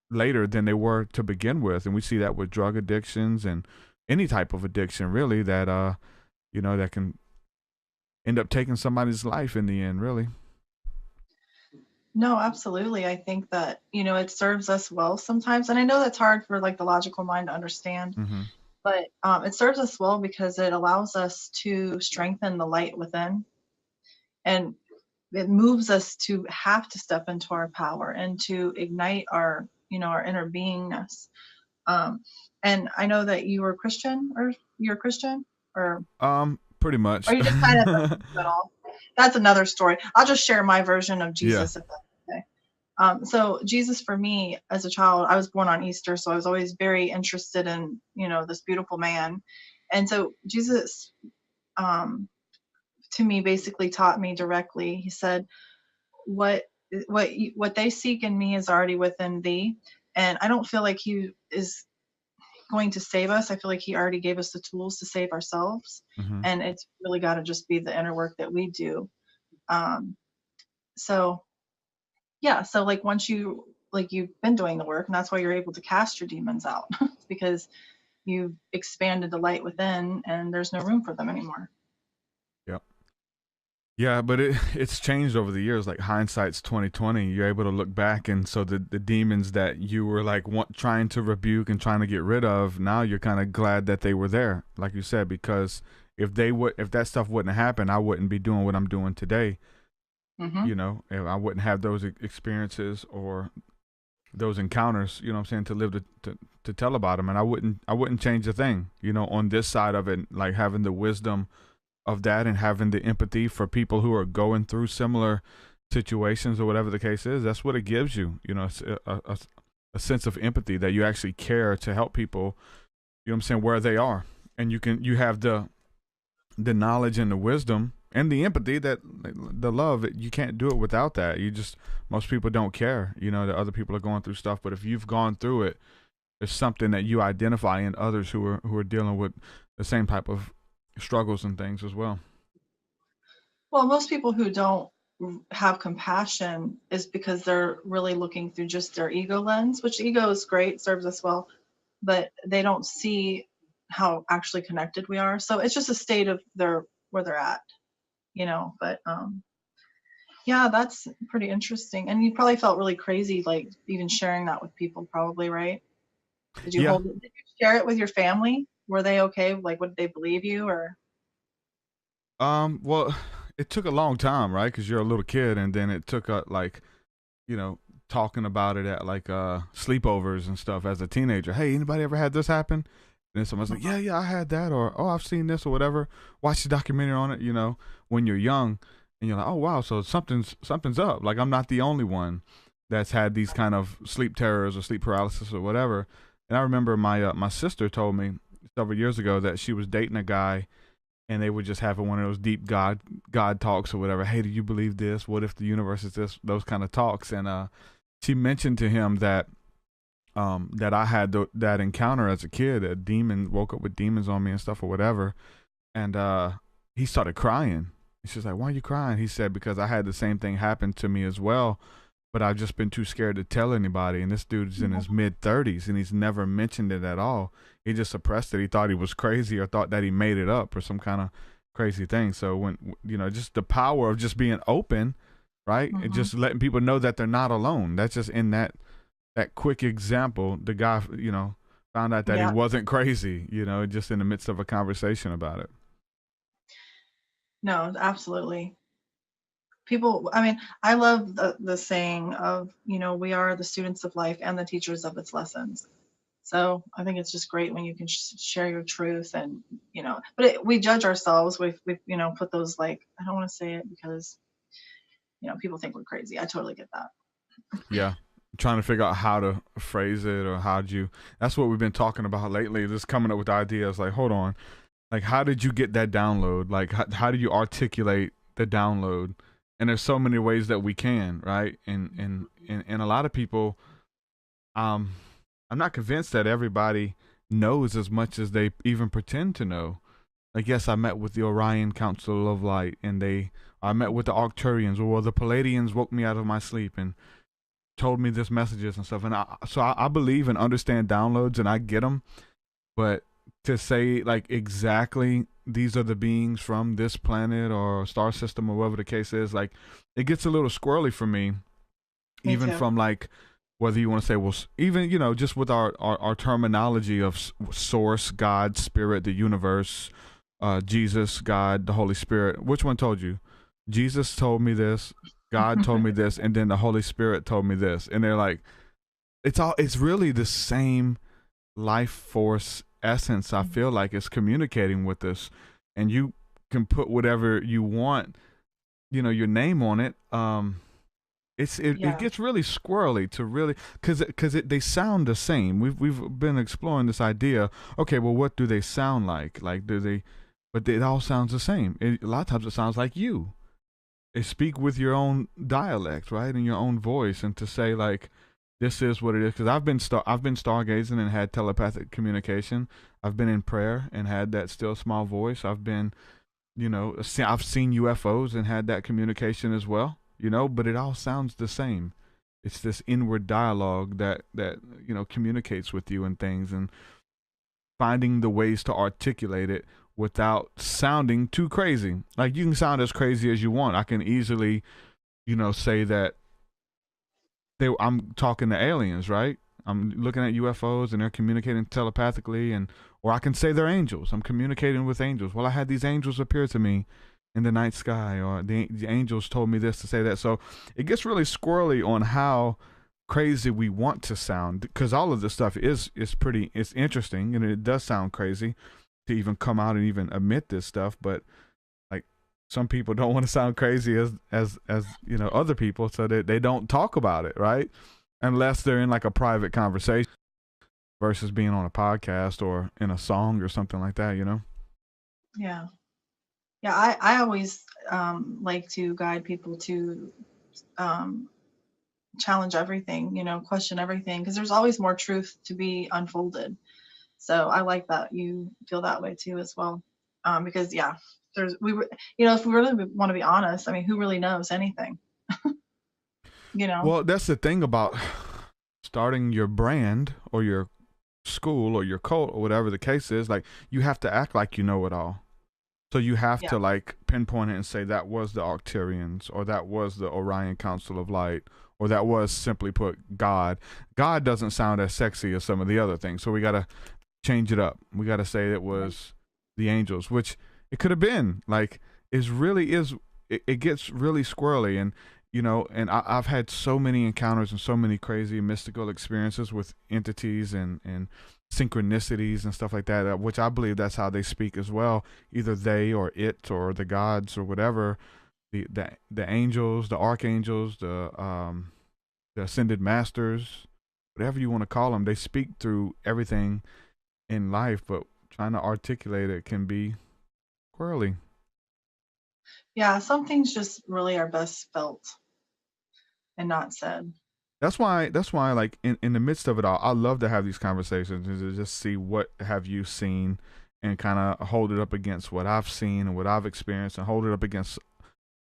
later than they were to begin with. And we see that with drug addictions and any type of addiction, really, that you know, that can end up taking somebody's life in the end, really. No, absolutely. I think that, you know, it serves us well sometimes. And I know that's hard for like the logical mind to understand, but it serves us well because it allows us to strengthen the light within. And it moves us to have to step into our power and to ignite our, you know, our inner beingness. And I know that you're Christian, or pretty much. Or you just kind of at all. That's another story. I'll just share my version of Jesus, if that's okay. So Jesus, for me as a child, I was born on Easter, so I was always very interested in, you know, this beautiful man. And so Jesus, to me, basically taught me directly. He said, what they seek in me is already within thee. And I don't feel like he is going to save us. I feel like he already gave us the tools to save ourselves. And it's really got to just be the inner work that we do. So like once you've been doing the work, and that's why you're able to cast your demons out, because you've expanded the light within and there's no room for them anymore. Yep. Yeah, but it's changed over the years. Like hindsight's 2020. You're able to look back, and so the demons that you were like trying to rebuke and trying to get rid of, now you're kind of glad that they were there, like you said, because if that stuff wouldn't happen, I wouldn't be doing what I'm doing today. You know, if I wouldn't have those experiences or those encounters, you know what I'm saying, to live to tell about them, and I wouldn't change a thing, you know, on this side of it, like having the wisdom of that and having the empathy for people who are going through similar situations or whatever the case is. That's what it gives you, you know, it's a sense of empathy, that you actually care to help people, you know what I'm saying, where they are. And you have the knowledge and the wisdom and the empathy, that the love, you can't do it without that. Most people don't care, you know, that other people are going through stuff, but if you've gone through it, there's something that you identify in others who are dealing with the same type of struggles and things as well. Well, most people who don't have compassion is because they're really looking through just their ego lens, which ego is great, serves us well, but they don't see how actually connected we are. So it's just a state of where they're at, you know. But yeah, that's pretty interesting. And you probably felt really crazy, like even sharing that with people, probably, right? Did you share it with your family? Were they okay? Like, would they believe you, or? Well, it took a long time, right? Because you're a little kid, and then it took like, you know, talking about it at like sleepovers and stuff as a teenager. Hey, anybody ever had this happen? And then someone's like, yeah, I had that, or oh, I've seen this, or whatever. Watch the documentary on it, you know, when you're young, and you're like, oh wow, so something's up. Like, I'm not the only one that's had these kind of sleep terrors or sleep paralysis or whatever. And I remember my sister told me several years ago that she was dating a guy, and they were just having one of those deep God talks or whatever. Hey, do you believe this? What if the universe is this? Those kind of talks. And she mentioned to him that I had that encounter as a kid. A demon woke up with demons on me and stuff or whatever, and he started crying. And she's like, why are you crying? He said, because I had the same thing happen to me as well, but I've just been too scared to tell anybody. And this dude's in his mid-30s, and he's never mentioned it at all. He just suppressed it. He thought he was crazy, or thought that he made it up, or some kind of crazy thing. So when, just the power of just being open, right? And just letting people know that they're not alone. That's just in that quick example. The guy, found out that he wasn't crazy, just in the midst of a conversation about it. No, absolutely. People, I love the saying of, we are the students of life and the teachers of its lessons. So I think it's just great when you can share your truth, and, but we judge ourselves. We've put those, like, I don't want to say it because, people think we're crazy. I totally get that. Yeah. Trying to figure out how to phrase it, or that's what we've been talking about lately, just coming up with ideas. Like, hold on, like, how did you get that download? Like, how do you articulate the download? And there's so many ways that we can, right? And a lot of people, I'm not convinced that everybody knows as much as they even pretend to know. Like, yes, I met with the Orion Council of Light, and I met with the Arcturians, or the Palladians woke me out of my sleep and told me this messages and stuff. And I believe and understand downloads, and I get them, but to say, like, exactly these are the beings from this planet or star system or whatever the case is, like, it gets a little squirrely for me even too. From, like, whether you want to say, well, even, just with our terminology of source, God, spirit, the universe, Jesus, God, the Holy Spirit. Which one told you? Jesus told me this, God told me this, and then the Holy Spirit told me this. And they're like, it's really the same life force essence. I feel like it's communicating with us, and you can put whatever you want, your name on it. It gets really squirrely to really, because they sound the same. We've been exploring this idea. Okay, well, what do they sound like? Like, but it all sounds the same. A lot of times it sounds like you. They speak with your own dialect, right, in your own voice, and to say, like, this is what it is. Because I've been stargazing and had telepathic communication. I've been in prayer and had that still small voice. I've been, I've seen UFOs and had that communication as well. But it all sounds the same. It's this inward dialogue that communicates with you and things, and finding the ways to articulate it without sounding too crazy. Like, you can sound as crazy as you want. I can easily, say that I'm talking to aliens, right? I'm looking at UFOs and they're communicating telepathically, or I can say they're angels. I'm communicating with angels. Well, I had these angels appear to me in the night sky, or the angels told me this, to say that. So it gets really squirrely on how crazy we want to sound, because all of this stuff is it's interesting, and it does sound crazy to even come out and even admit this stuff. But, like, some people don't want to sound crazy as other people, so that they don't talk about it, right? Unless they're in, like, a private conversation versus being on a podcast or in a song or something like that, Yeah. I always like to guide people to challenge everything, question everything, because there's always more truth to be unfolded. So I like that you feel that way too as well, because if we really want to be honest, who really knows anything? Well, that's the thing about starting your brand or your school or your cult or whatever the case is. Like, you have to act like you know it all. So you have to, like, pinpoint it and say that was the Arcturians, or that was the Orion Council of Light, or that was, simply put, God. God doesn't sound as sexy as some of the other things, so we got to change it up. We got to say it was the angels, which it could have been. Like, it gets really squirrely, and and I've had so many encounters and so many crazy mystical experiences with entities and synchronicities and stuff like that, which I believe that's how they speak as well. Either they or it or the gods or whatever, the angels, the archangels, the ascended masters, whatever you want to call them, they speak through everything in life, but trying to articulate it can be squirrely. Yeah, some things just really are best felt and not said. That's why, like, in the midst of it all, I love to have these conversations and to just see what have you seen, and kind of hold it up against what I've seen and what I've experienced, and hold it up against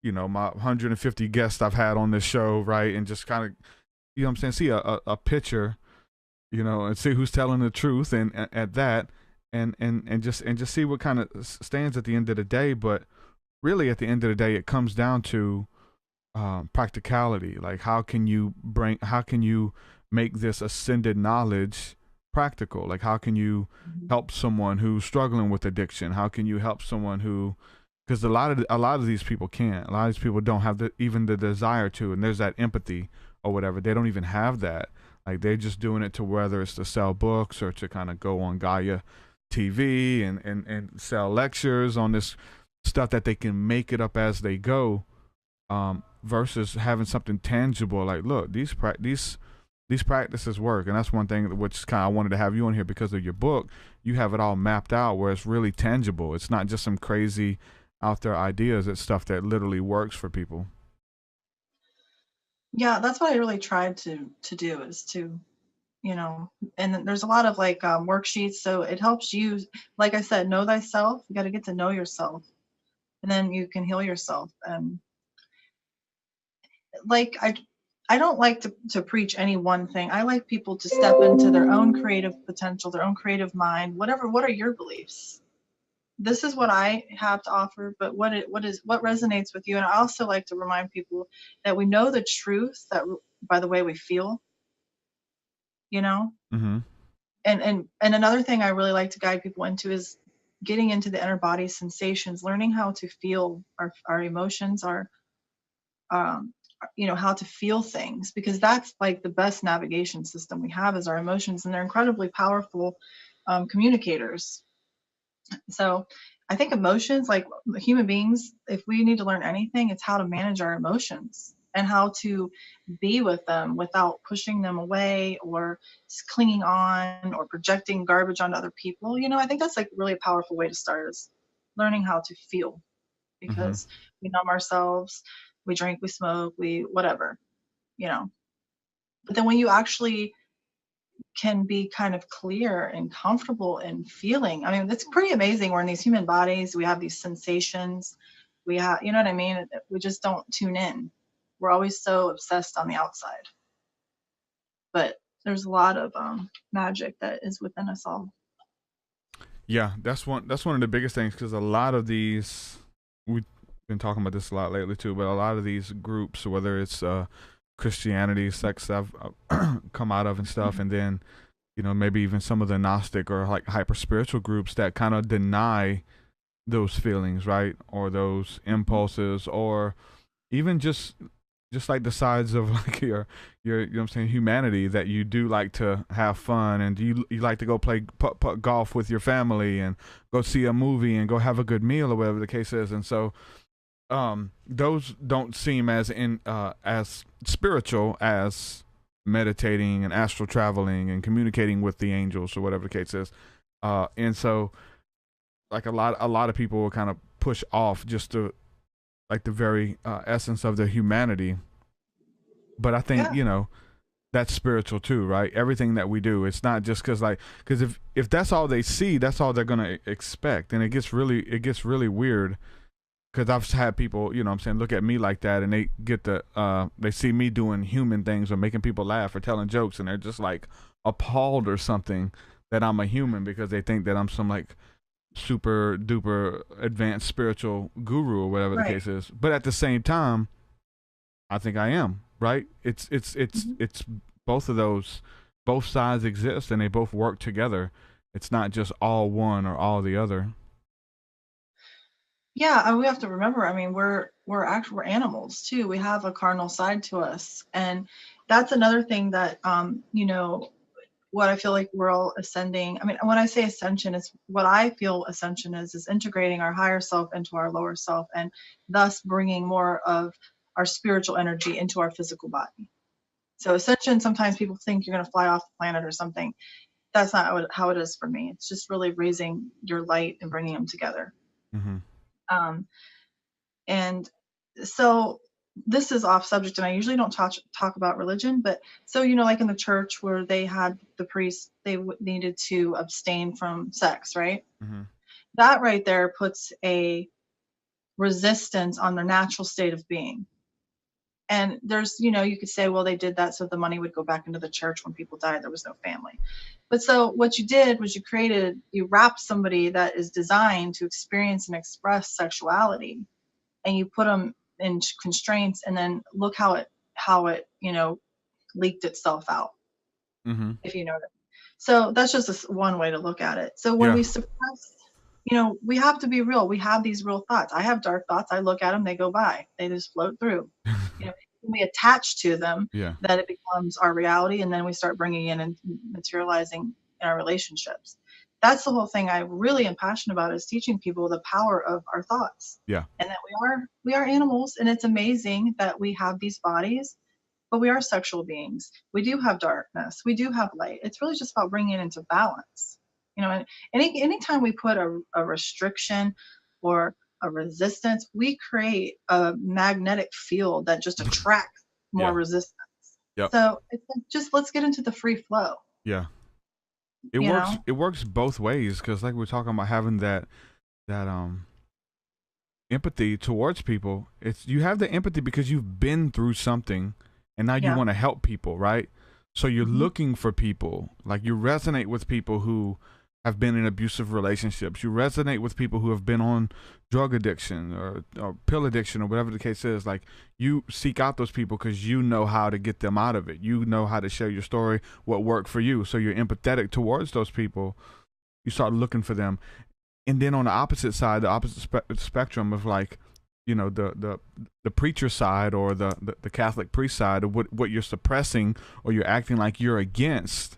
my 150 guests I've had on this show, right? And just kind of, I'm saying, see a picture, and see who's telling the truth, and at that, and just see what kind of stands at the end of the day. But really, at the end of the day, it comes down to practicality. Like, how can you make this ascended knowledge practical? Like, how can you help someone who's struggling with addiction? How can you help someone who, because a lot of these people can't. A lot of these people don't have even the desire to, and there's that empathy or whatever. They don't even have that. Like, they're just doing it to, whether it's to sell books or to kind of go on Gaia TV and sell lectures on this stuff that they can make it up as they go, versus having something tangible. Like, look, these practices work. And that's one thing which kind of I wanted to have you on here, because of your book. You have it all mapped out where it's really tangible. It's not just some crazy out there ideas. It's stuff that literally works for people. Yeah, that's what I really tried to do, is to, and there's a lot of like worksheets. So it helps you, like I said, know thyself. You got to get to know yourself, and then you can heal yourself. And like, I don't like to preach any one thing. I like people to step into their own creative potential, their own creative mind, whatever. What are your beliefs? This is what I have to offer, but what resonates with you? And I also like to remind people that we know the truth that by the way we feel, Mm-hmm. And another thing I really like to guide people into is getting into the inner body sensations, learning how to feel our emotions, how to feel things, because that's like the best navigation system we have is our emotions, and they're incredibly powerful communicators. So I think emotions, like human beings, if we need to learn anything, it's how to manage our emotions and how to be with them without pushing them away or clinging on or projecting garbage onto other people. I think that's like really a powerful way to start, is learning how to feel, because we numb ourselves, we drink, we smoke, we whatever, But then when you actually can be kind of clear and comfortable in feeling, I mean, it's pretty amazing. We're in these human bodies, we have these sensations, we have, you know what I mean? We just don't tune in. We're always so obsessed on the outside, but there's a lot of magic that is within us all. Yeah, that's one of the biggest things, because a lot of these, we've been talking about this a lot lately too, but a lot of these groups, whether it's Christianity, sects I've come out of and stuff, and then maybe even some of the Gnostic or like hyper spiritual groups that kind of deny those feelings, right, or those impulses, or even just like the sides of like your humanity, that you do like to have fun, and you like to go play putt golf with your family and go see a movie and go have a good meal or whatever the case is. And so those don't seem as as spiritual as meditating and astral traveling and communicating with the angels or whatever the case is. And so like a lot of people will kind of push off just to like the very essence of their humanity. But I think, that's spiritual too, right? Everything that we do, it's not just because if that's all they see, that's all they're going to expect. And it gets really weird, because I've had people, look at me like that, and they get they see me doing human things or making people laugh or telling jokes, and they're just like appalled or something that I'm a human, because they think that I'm some like super duper advanced spiritual guru or whatever the case is. But at the same time, I think I am, right? It's both of those, both sides exist, and they both work together. It's not just all one or all the other. Yeah, and we have to remember, I mean, we're animals too. We have a carnal side to us, and that's another thing that what I feel like we're all ascending. I mean, when I say ascension, it's what I feel ascension is integrating our higher self into our lower self, and thus bringing more of our spiritual energy into our physical body. So ascension, sometimes people think you're going to fly off the planet or something. That's not how it is for me. It's just really raising your light and bringing them together. Mm-hmm. And so this is off subject, and I usually don't talk about religion, but so, like in the church where they had the priests, they needed to abstain from sex, right? Mm-hmm. That right there puts a resistance on their natural state of being. And there's, you know, you could say, well, they did that so the money would go back into the church when people died. There was no family. But so what you did was you wrapped somebody that is designed to experience and express sexuality, and you put them in constraints, and then look how it, you know, leaked itself out. Mm-hmm. If you know that. So that's just one way to look at it. So when we suppress, you know, we have to be real. We have these real thoughts. I have dark thoughts. I look at them, they go by. They just float through. You know, we attach to them, that it becomes our reality, and then we start bringing in and materializing in our relationships. That's the whole thing I really am passionate about, is teaching people the power of our thoughts. Yeah. And that we are animals, and it's amazing that we have these bodies, but we are sexual beings. We do have darkness. We do have light. It's really just about bringing it into balance. You know, and anytime we put a restriction or a resistance, we create a magnetic field that just attracts more resistance. Yep. So it's like, just let's get into the free flow. Yeah. It works both ways, because like we're talking about having that empathy towards people. It's, you have the empathy because you've been through something, and now you want to help people, right? So you're looking for people, like you resonate with people who have been in abusive relationships. You resonate with people who have been on drug addiction or pill addiction or whatever the case is. Like, you seek out those people because you know how to get them out of it. You know how to share your story, what worked for you. So you're empathetic towards those people. You start looking for them. And then on the opposite side, the opposite spectrum of, like, you know, the preacher side, or the Catholic priest side of what you're suppressing or you're acting like you're against,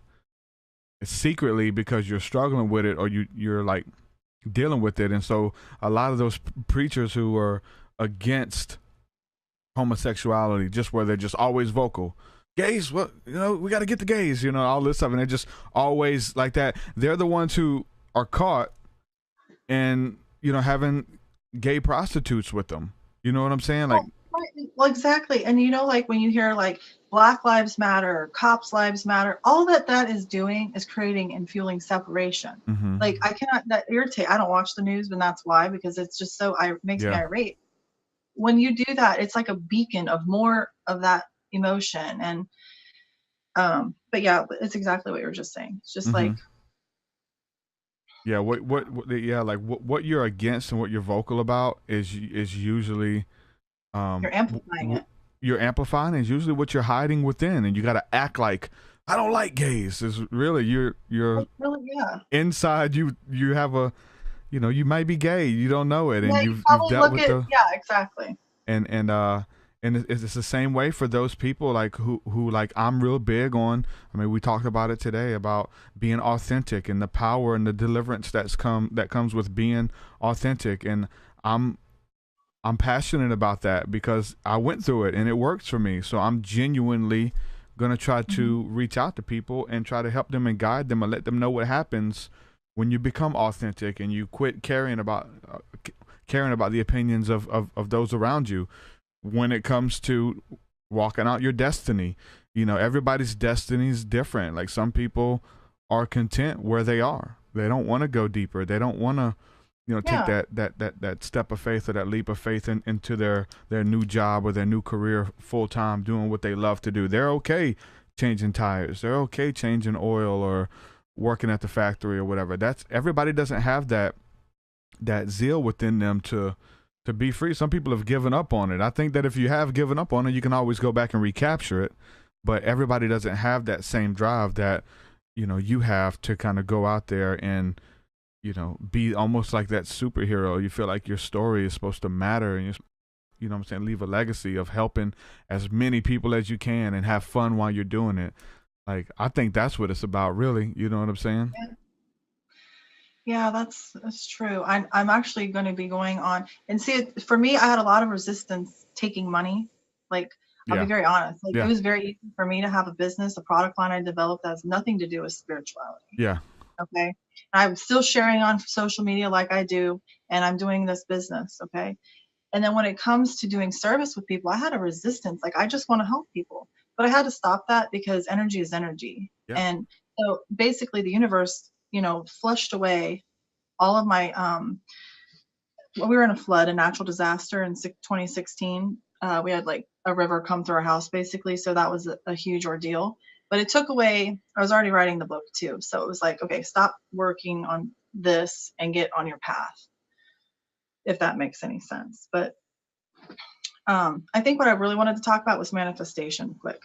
secretly because you're struggling with it, or you're like dealing with it. And so a lot of those preachers who are against homosexuality, just where they're just always vocal, gays, what, you know, we got to get the gays, you know, all this stuff, and they're just always like that. They're the ones who are caught and, you know, having gay prostitutes with them. You know what I'm saying? Like, well, exactly. And, you know, like when you hear like Black Lives Matter, Cops Lives Matter, all that is doing is creating and fueling separation. Mm-hmm. Like, that irritate. I don't watch the news, and that's why, because it's just so, makes me irate. When you do that, it's like a beacon of more of that emotion. And, but yeah, it's exactly what you were just saying. It's just like, yeah, what you're against and what you're vocal about is usually, you're amplifying it. You're amplifying is usually what you're hiding within, and you got to act like, I don't like gays. Is really you're really, inside you have a, you know, you might be gay, you don't know it, and you've dealt with exactly. And it's the same way for those people like who like, I'm real big on. I mean, we talked about it today about being authentic and the power and the deliverance that comes with being authentic, and I'm passionate about that because I went through it and it works for me. So I'm genuinely going to try to reach out to people and try to help them and guide them and let them know what happens when you become authentic and you quit caring about the opinions of those around you. When it comes to walking out your destiny, you know, everybody's destiny is different. Like, some people are content where they are. They don't want to go deeper. They don't want to, you know, take that step of faith or that leap of faith into their new job or their new career full time, doing what they love to do. They're okay changing tires. They're okay changing oil or working at the factory or whatever. Everybody doesn't have that zeal within them to be free. Some people have given up on it. I think that if you have given up on it, you can always go back and recapture it. But everybody doesn't have that same drive that, you know, you have to kind of go out there and, you know, be almost like that superhero. You feel like your story is supposed to matter, and you know what I'm saying, leave a legacy of helping as many people as you can and have fun while you're doing it. Like, I think that's what it's about, really. You know what I'm saying? Yeah, that's true. I'm actually going to be going on, and see, for me, I had a lot of resistance taking money. Like, I'll be very honest. Like, it was very easy for me to have a business, a product line I developed that has nothing to do with spirituality. Yeah. Okay. I'm still sharing on social media like I do, and I'm doing this business. Okay. And then when it comes to doing service with people, I had a resistance. Like, I just want to help people, but I had to stop that because energy is energy. Yeah. And so basically the universe, you know, flushed away all of my we were in a flood, a natural disaster in 2016. We had like a river come through our house basically. So that was a huge ordeal, but it took away, I was already writing the book too. So it was like, okay, stop working on this and get on your path, if that makes any sense. But I think what I really wanted to talk about was manifestation quick.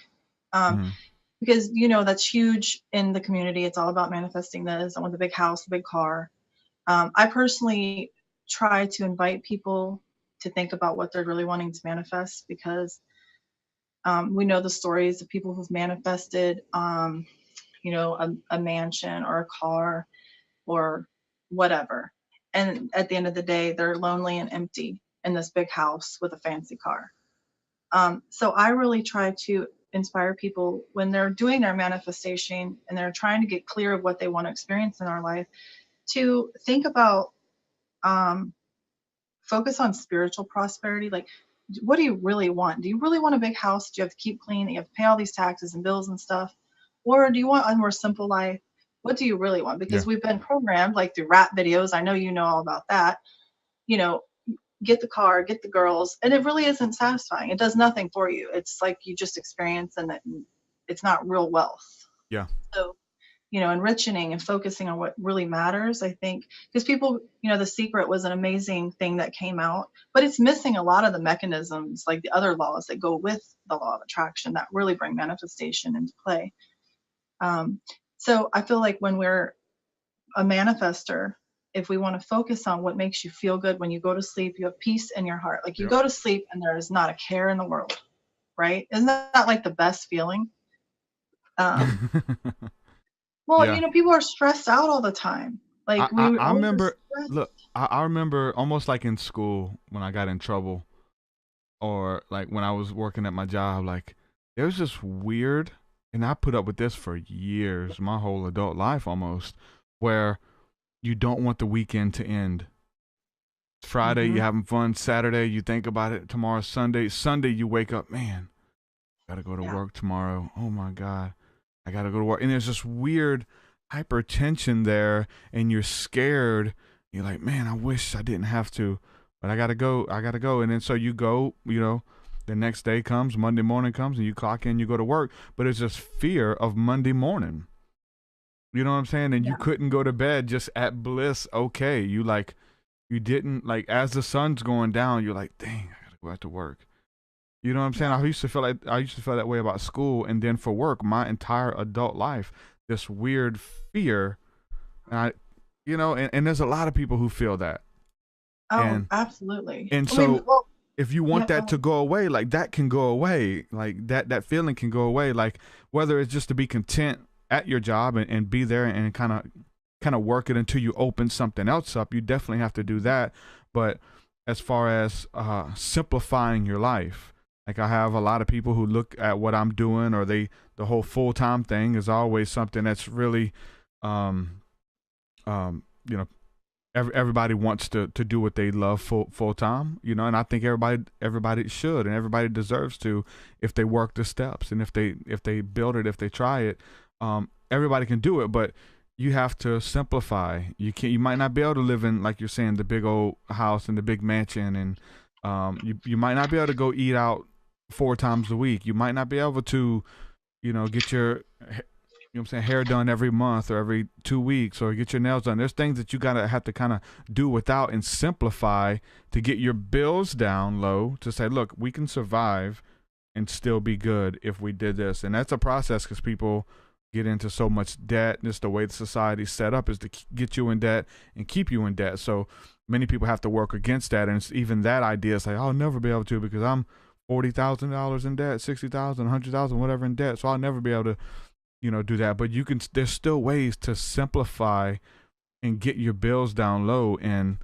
Because, you know, that's huge in the community. It's all about manifesting this. I want the big house, the big car. I personally try to invite people to think about what they're really wanting to manifest, because we know the stories of people who've manifested, you know, a mansion or a car or whatever. And at the end of the day, they're lonely and empty in this big house with a fancy car. So I really try to inspire people when they're doing their manifestation and they're trying to get clear of what they want to experience in our life, to think about, focus on spiritual prosperity. Like, what do you really want? Do you really want a big house? Do you have to keep clean? You have to pay all these taxes and bills and stuff? Or do you want a more simple life? What do you really want? Because we've been programmed, like through rap videos. I know you know all about that. You know, get the car, get the girls, and it really isn't satisfying. It does nothing for you. It's like you just experience, and it's not real wealth. Yeah. So, you know, enriching and focusing on what really matters, I think, because people, you know, The Secret was an amazing thing that came out, but it's missing a lot of the mechanisms, like the other laws that go with the law of attraction that really bring manifestation into play. So I feel like when we're a manifester, if we want to focus on what makes you feel good when you go to sleep, you have peace in your heart. Like you go to sleep and there is not a care in the world, right? Isn't that like the best feeling? Well, you know, people are stressed out all the time. Like I remember, look, I remember almost like in school when I got in trouble, or like when I was working at my job, like it was just weird. And I put up with this for years, my whole adult life almost, where you don't want the weekend to end. Friday, you're having fun. Saturday, you think about it. Tomorrow's Sunday. Sunday, you wake up, man, gotta go to work tomorrow. Oh my God, I gotta go to work. And there's this weird hypertension there, and you're scared. You're like, man, I wish I didn't have to, but I gotta go. And then so you go, you know, the next day comes, Monday morning comes, and you clock in, you go to work, but it's just fear of Monday morning. You know what I'm saying? And you couldn't go to bed just at bliss. Okay. You didn't, like, as the sun's going down, you're like, dang, I gotta go out to work. You know what I'm saying? I used to feel that way about school. And then for work, my entire adult life, this weird fear. And and there's a lot of people who feel that. Oh, absolutely. And so if you want that to go away, like that can go away, like that feeling can go away, like whether it's just to be content at your job and be there and kind of work it until you open something else up, you definitely have to do that. But as far as simplifying your life, like I have a lot of people who look at what I'm doing, or the whole full-time thing is always something that's really, everybody wants to do what they love full time, you know, and I think everybody should, and everybody deserves to, if they work the steps, and if they build it, if they try it, everybody can do it. But you have to simplify. You might not be able to live in, like you're saying, the big old house and the big mansion, and you might not be able to go eat out 4 times a week. You might not be able to, you know, get your hair done every month or every 2 weeks, or get your nails done. There's things that you have to kind of do without and simplify to get your bills down low, to say, look, we can survive and still be good if we did this. And that's a process, because people get into so much debt. Just the way the society's set up is to get you in debt and keep you in debt. So many people have to work against that. And it's even that idea is like, I'll never be able to, because I'm $40,000 in debt, $60,000, $100,000, whatever in debt. So I'll never be able to, you know, do that. But there's still ways to simplify and get your bills down low, and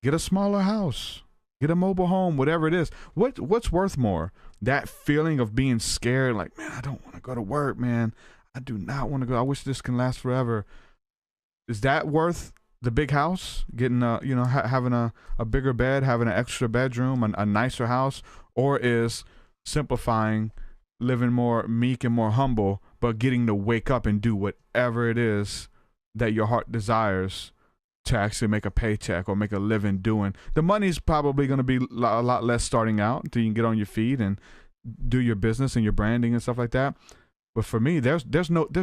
get a smaller house, get a mobile home, whatever it is. What's worth more? That feeling of being scared, like, man, I don't want to go to work, man. I do not want to go. I wish this can last forever. Is that worth the big house, getting having a bigger bed, having an extra bedroom, a nicer house? Or is simplifying, living more meek and more humble, but getting to wake up and do whatever it is that your heart desires, to actually make a paycheck or make a living doing. The money's probably going to be a lot less starting out until you can get on your feet and do your business and your branding and stuff like that. But for me, there's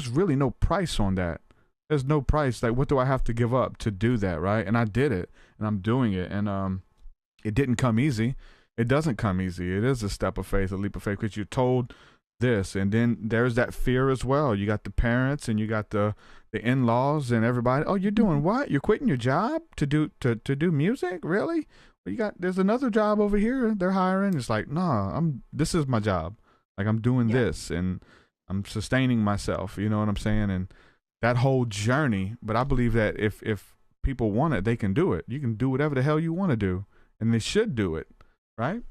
really no price on that. There's no price. Like, what do I have to give up to do that, right? And I did it, and I'm doing it, and it didn't come easy. It doesn't come easy. It is a step of faith, a leap of faith, because you're told this, and then there's that fear as well. You got the parents, and you got the in-laws, and everybody. Oh, you're doing what? You're quitting your job to do music? Really? Well, there's another job over here. They're hiring. It's like, no, this is my job. Like, I'm doing this, and I'm sustaining myself. You know what I'm saying? And that whole journey. But I believe that if people want it, they can do it. You can do whatever the hell you want to do, and they should do it, right?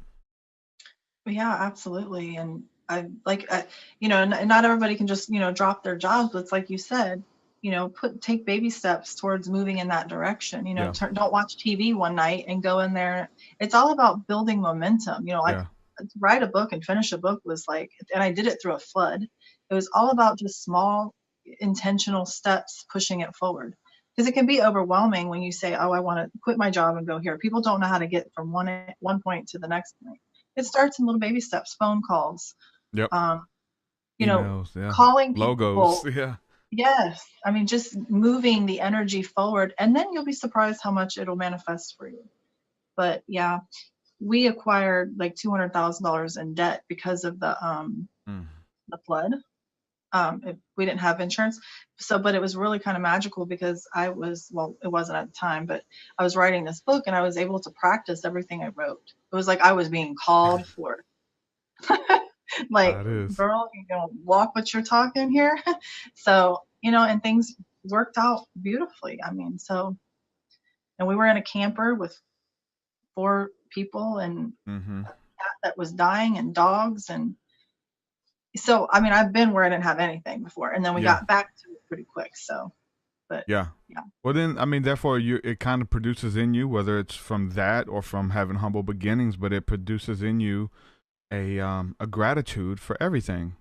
Yeah, absolutely. And and not everybody can just, drop their jobs, but it's like you said, take baby steps towards moving in that direction. Don't watch TV one night and go in there. It's all about building momentum. Write a book and finish a book was like, and I did it through a flood. It was all about just small intentional steps pushing it forward, because it can be overwhelming when you say, oh, I want to quit my job and go here. People don't know how to get from one point to the next point. It starts in little baby steps, phone calls, Yep. Emails, calling people. Logos. Yeah. Yes. I mean, just moving the energy forward, and then you'll be surprised how much it'll manifest for you. But yeah, we acquired like $200,000 in debt because of the flood. We didn't have insurance. But it was really kind of magical because it wasn't at the time, but I was writing this book and I was able to practice everything I wrote. It was like I was being called for. Like, girl, you gonna walk what you're talking here. So, and things worked out beautifully. I mean, and we were in a camper with 4 people and a cat that was dying and dogs. And so, I mean, I've been where I didn't have anything before, and then we got back to it pretty quick. So, but yeah. Well, then, I mean, therefore, it kind of produces in you, whether it's from that or from having humble beginnings, but it produces in you a gratitude for everything.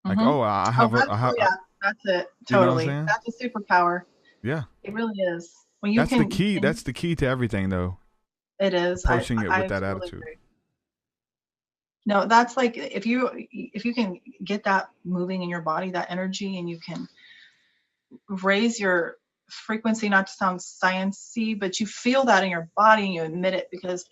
Like, I have. Yeah, that's it. Totally, that's a superpower. Yeah, it really is. When that's the key. That's the key to everything, though. It is approaching it with that totally attitude. Agree. No, that's like if you can get that moving in your body, that energy, and you can raise your frequency, not to sound sciencey, but you feel that in your body and you admit it. Because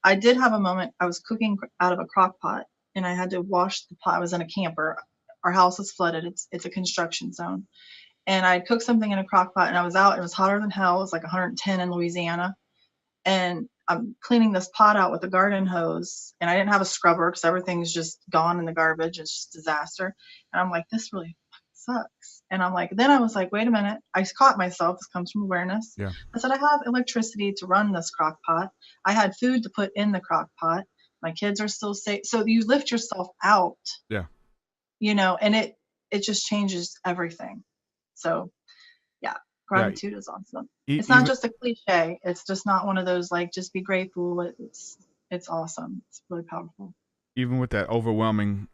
I did have a moment, I was cooking out of a crock pot and I had to wash the pot. I was in a camper. Our house is flooded. It's a construction zone. And I cooked something in a crock pot and I was out. It was hotter than hell. It was like 110 in Louisiana. And I'm cleaning this pot out with a garden hose, and I didn't have a scrubber because everything's just gone in the garbage. It's just disaster. And I'm like, this really sucks. And then I was like, wait a minute. I caught myself. This comes from awareness. Yeah. I said, I have electricity to run this crock pot. I had food to put in the crock pot. My kids are still safe. So you lift yourself out. Yeah. And it just changes everything. So yeah. Gratitude is awesome. It's not just a cliche. It's just not one of those like just be grateful. It's awesome. It's really powerful. Even with that overwhelming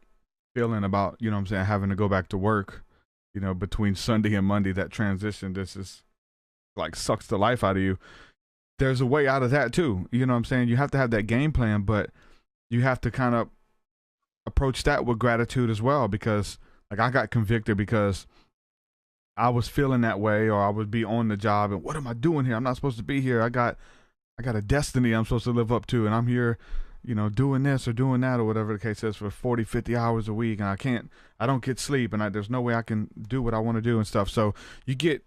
feeling about, having to go back to work, between Sunday and Monday, that transition, this is like sucks the life out of you. There's a way out of that too. You have to have that game plan, but you have to kind of approach that with gratitude as well, because like I got convicted because I was feeling that way, or I would be on the job and what am I doing here? I'm not supposed to be here. I got a destiny I'm supposed to live up to, and I'm here, doing this or doing that or whatever the case is for 40, 50 hours a week, and I don't get sleep, and there's no way I can do what I want to do and stuff. So you get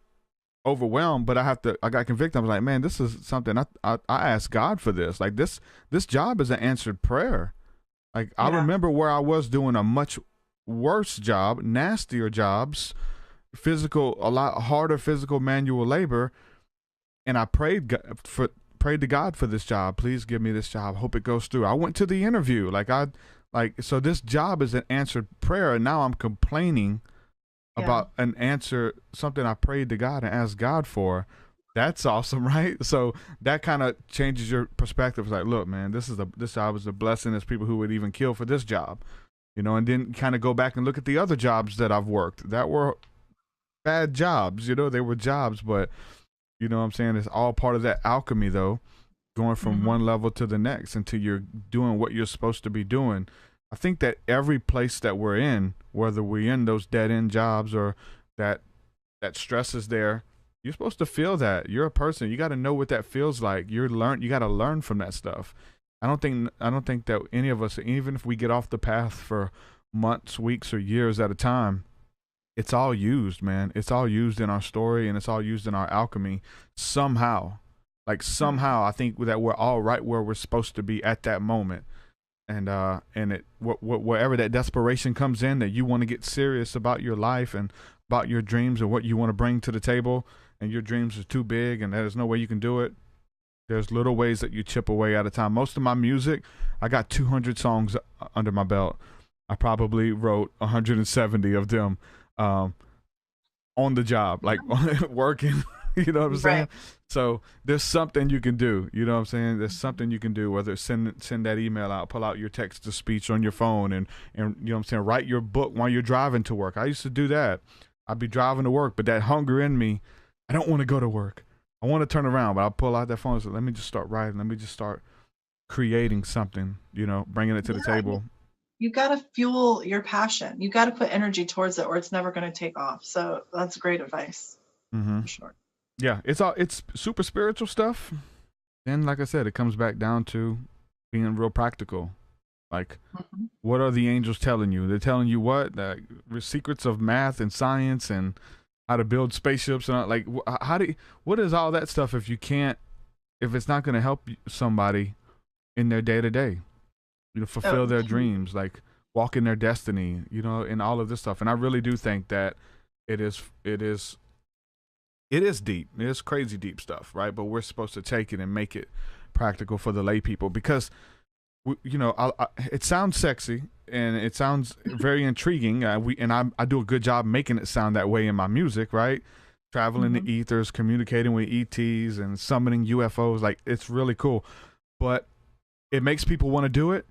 overwhelmed, but I got convicted. I was like, man, this is something I asked God for this. Like this job is an answered prayer. Like I remember where I was doing a much worse job, nastier jobs, a lot harder physical manual labor, and I prayed to God for this job. Please give me this job. Hope it goes through. I went to the interview. So this job is an answered prayer, and now I'm complaining about an answer, something I prayed to God and asked God for. That's awesome, right? So that kind of changes your perspective. It's like, look, man, this job is a blessing. There's people who would even kill for this job, and then kind of go back and look at the other jobs that I've worked that were bad jobs. They were jobs, but You know what I'm saying? It's all part of that alchemy, though, going from Mhm. one level to the next until you're doing what you're supposed to be doing. I think that every place that we're in, whether we're in those dead end jobs or that stress is there, you're supposed to feel that. You're a person. You got to know what that feels like. You got to learn from that stuff. I don't think that any of us, even if we get off the path for months, weeks, or years at a time, it's all used, man. It's all used in our story, and it's all used in our alchemy somehow. Like somehow, I think that we're all right where we're supposed to be at that moment. And wherever that desperation comes in, that you want to get serious about your life and about your dreams and what you want to bring to the table, and your dreams are too big and there's no way you can do it. There's little ways that you chip away at a time. Most of my music, I got 200 songs under my belt. I probably wrote 170 of them on the job, like working. You know what I'm saying? Right. So there's something you can do. You know what I'm saying? There's something you can do, whether it's send that email out, pull out your text to speech on your phone, and you know what I'm saying, write your book while you're driving to work. I used to do that. I'd be driving to work, but that hunger in me, I don't want to go to work. I want to turn around, but I'll pull out that phone and say, let me just start writing. Let me just start creating something, you know, bringing it to the table. You got to fuel your passion. You got to put energy towards it, or it's never going to take off. So that's great advice. Mm-hmm. For sure. Yeah, it's super spiritual stuff. Then, like I said, it comes back down to being real practical. Like, what are the angels telling you? They're telling you what? The secrets of math and science and how to build spaceships and like what is all that stuff if it's not going to help somebody in their day to day, you know, fulfill their dreams, like walk in their destiny, you know, and all of this stuff. And I really do think that it is deep. It is crazy deep stuff, right? But we're supposed to take it and make it practical for the lay people because, you know, it sounds sexy and it sounds very intriguing. I do a good job making it sound that way in my music, right? Traveling the ethers, communicating with ETs and summoning UFOs. Like, it's really cool. But it makes people want to do it,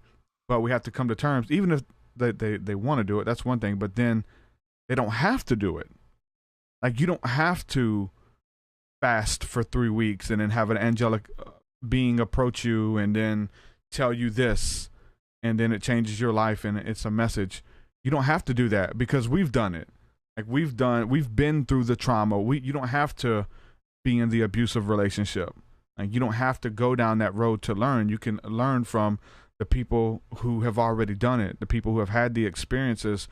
but we have to come to terms. Even if they want to do it, that's one thing. But then they don't have to do it. Like, you don't have to fast for 3 weeks and then have an angelic being approach you and then tell you this, and then it changes your life and it's a message. You don't have to do that because we've done it. Like, we've been through the trauma. You don't have to be in the abusive relationship. Like, you don't have to go down that road to learn. You can learn from the people who have already done it, the people who have had the experiences.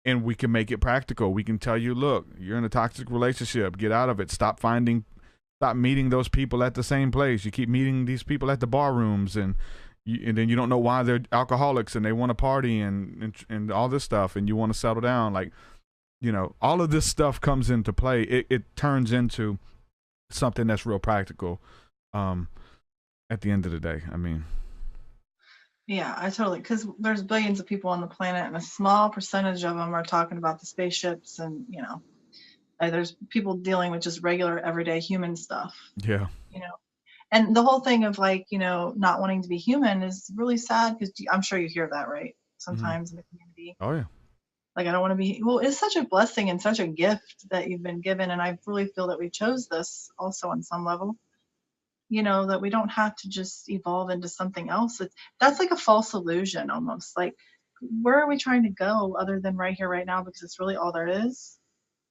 And we can make it practical. We can tell you, look, you're in a toxic relationship. Get out of it. Stop meeting those people at the same place. You keep meeting these people at the bar rooms, and then you don't know why they're alcoholics and they want to party and all this stuff, and you want to settle down. Like, you know, all of this stuff comes into play. It turns into something that's real practical at the end of the day. I mean, Yeah, I totally, because there's billions of people on the planet and a small percentage of them are talking about the spaceships and, you know, there's people dealing with just regular everyday human stuff. Yeah. You know, and the whole thing of like, you know, not wanting to be human is really sad because I'm sure you hear that, right? Sometimes in the community. Oh, yeah. Like, I don't want to be, well, it's such a blessing and such a gift that you've been given. And I really feel that we chose this also on some level. You know, that we don't have to just evolve into something else. That's like a false illusion almost. Like, where are we trying to go other than right here, right now? Because it's really all there is.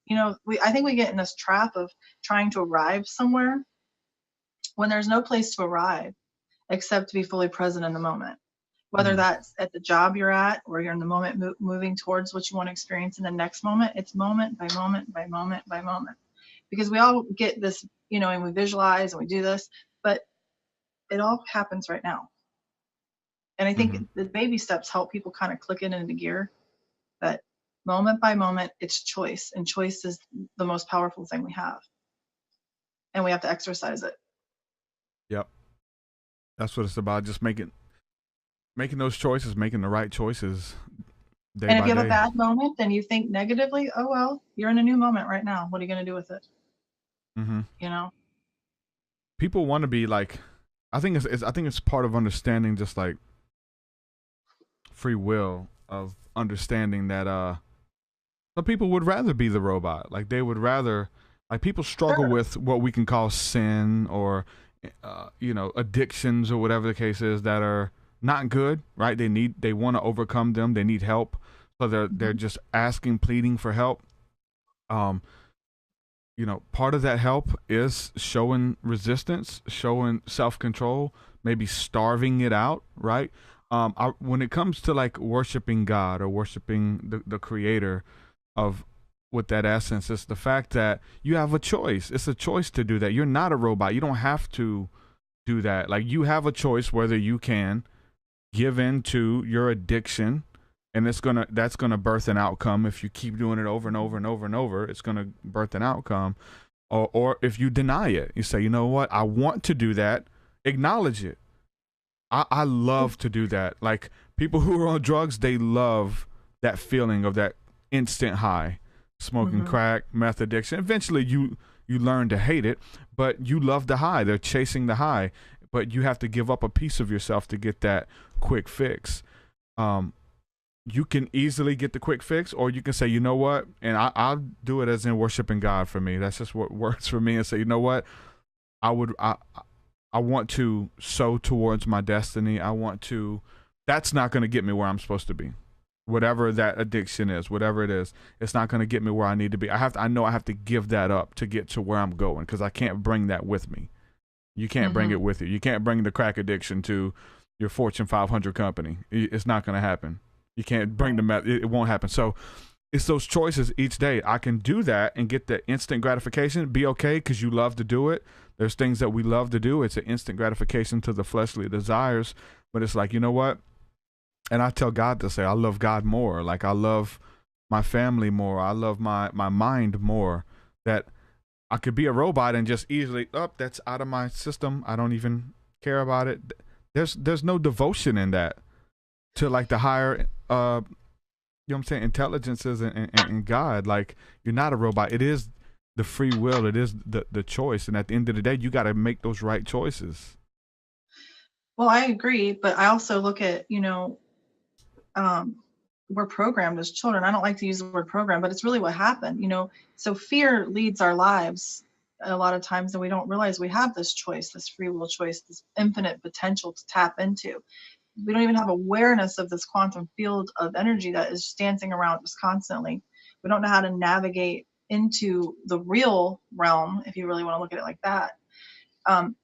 You know, I think we get in this trap of trying to arrive somewhere when there's no place to arrive except to be fully present in the moment. Whether that's at the job you're at or you're in the moment moving towards what you want to experience in the next moment, it's moment by moment by moment by moment. Because we all get this, you know, and we visualize and we do this, but it all happens right now. And I think the baby steps help people kind of click it into gear that moment by moment, it's choice. And choice is the most powerful thing we have. And we have to exercise it. Yep. That's what it's about. Just making those choices, making the right choices day by day. And if you have a bad moment and you think negatively, oh, well, you're in a new moment right now. What are you going to do with it? You know? People want to be like, I think it's part of understanding just like free will, of understanding that some people would rather be the robot. Like, they would rather Like people struggle Sure. with what we can call sin or, addictions or whatever the case is that are not good, right? They want to overcome them. They need help. So they're just asking, pleading for help. Part of that help is showing resistance, showing self-control, maybe starving it out, right? When it comes to like worshiping God or worshiping the creator of with that essence, it's the fact that you have a choice. It's a choice to do that. You're not a robot. You don't have to do that. Like you have a choice whether you can give in to your addiction, and that's gonna birth an outcome. If you keep doing it over and over and over and over, it's gonna birth an outcome. Or if you deny it, you say, you know what, I want to do that, acknowledge it. I love to do that. Like people who are on drugs, they love that feeling of that instant high. Smoking crack, meth addiction. Eventually you learn to hate it, but you love the high. They're chasing the high, but you have to give up a piece of yourself to get that quick fix. You can easily get the quick fix, or you can say, you know what, and I'll do it as in worshiping God for me. That's just what works for me, and say, you know what, I want to sow towards my destiny. That's not going to get me where I'm supposed to be. Whatever that addiction is, whatever it is, it's not going to get me where I need to be. I know I have to give that up to get to where I'm going, because I can't bring that with me. You can't bring it with you. You can't bring the crack addiction to your Fortune 500 company. It's not going to happen. You can't bring the meth. It won't happen. So it's those choices each day. I can do that and get the instant gratification, be okay because you love to do it. There's things that we love to do. It's an instant gratification to the fleshly desires, but it's like, you know what? And I tell God to say, I love God more. Like I love my family more. I love my mind more. That I could be a robot and just easily, that's out of my system. I don't even care about it. There's no devotion in that to like the higher, you know what I'm saying, intelligences and God. Like you're not a robot. It is the free will. It is the choice. And at the end of the day, you got to make those right choices. Well, I agree, but I also look at, we're programmed as children. I don't like to use the word program, but it's really what happened, So fear leads our lives a lot of times, and we don't realize we have this choice, this free will choice, this infinite potential to tap into. We don't even have awareness of this quantum field of energy that is dancing around us constantly. We don't know how to navigate into the real realm, if you really want to look at it like that.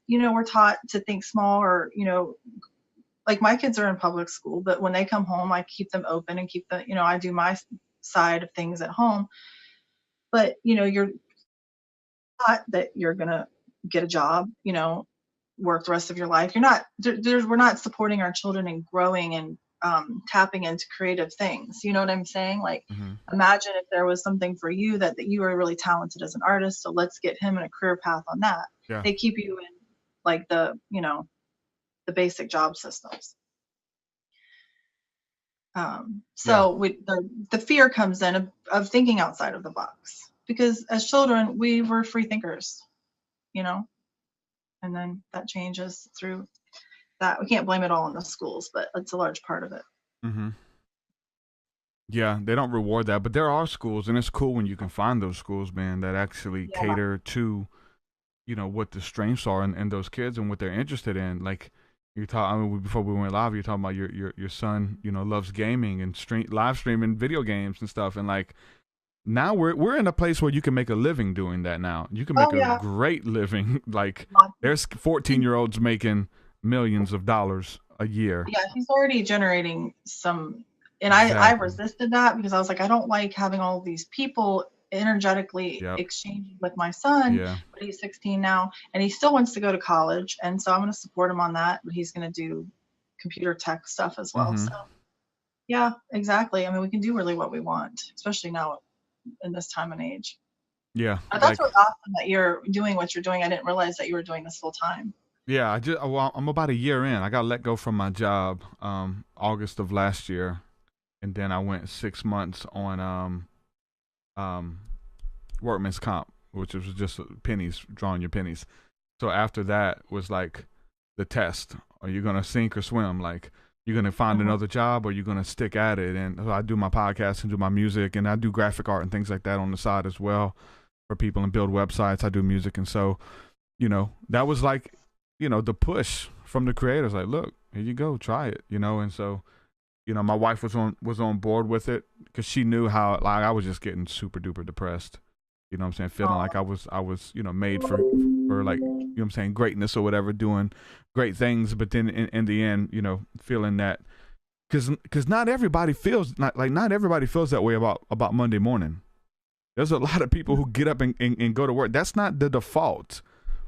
We're taught to think small, or, like my kids are in public school, but when they come home, I keep them open and keep I do my side of things at home. But, you're taught that you're going to get a job, work the rest of your life. We're not supporting our children in growing and tapping into creative things. You know what I'm saying? Like, imagine if there was something for you that you were really talented as an artist. So let's get him in a career path on that. Yeah. They keep you in like the basic job systems. The fear comes in of thinking outside of the box, because as children, we were free thinkers, and then that changes through that. We can't blame it all on the schools, but it's a large part of it. Mm-hmm. Yeah, they don't reward that, but there are schools, and it's cool when you can find those schools, man, that actually cater to, what the strengths are and those kids and what they're interested in. Like before we went live, you're talking about your son, loves gaming and live streaming video games and stuff, and like now we're in a place where you can make a living doing that. Now you can make a great living. Like there's 14-year-olds making millions of dollars a year. Yeah, he's already generating some, and I resisted that because I was like, I don't like having all these people energetically exchanging with my son, but he's 16 now and he still wants to go to college, and so I'm going to support him on that, but he's going to do computer tech stuff as well. So yeah, exactly. I mean, we can do really what we want, especially now in this time and age. Yeah, that's really awesome that you're doing what you're doing. I didn't realize that you were doing this full time. Yeah, I'm about a year in. I got let go from my job August of last year, and then I went 6 months on workman's comp, which was just pennies, drawing your pennies. So after that was like the test. Are you gonna sink or swim? Like, you're gonna find another job, or you're gonna stick at it? And so I do my podcast and do my music, and I do graphic art and things like that on the side as well. for people and build websites. I do music. And so, that was like, the push from the creators, like, look, here you go, try it, and so, my wife was on board with it because she knew how, like, I was just getting super duper depressed, what I'm saying, feeling like I was, made for like, greatness or whatever, doing great things. But then in the end, feeling that, because not everybody feels not everybody feels that way about Monday morning. There's a lot of people who get up and go to work. That's not the default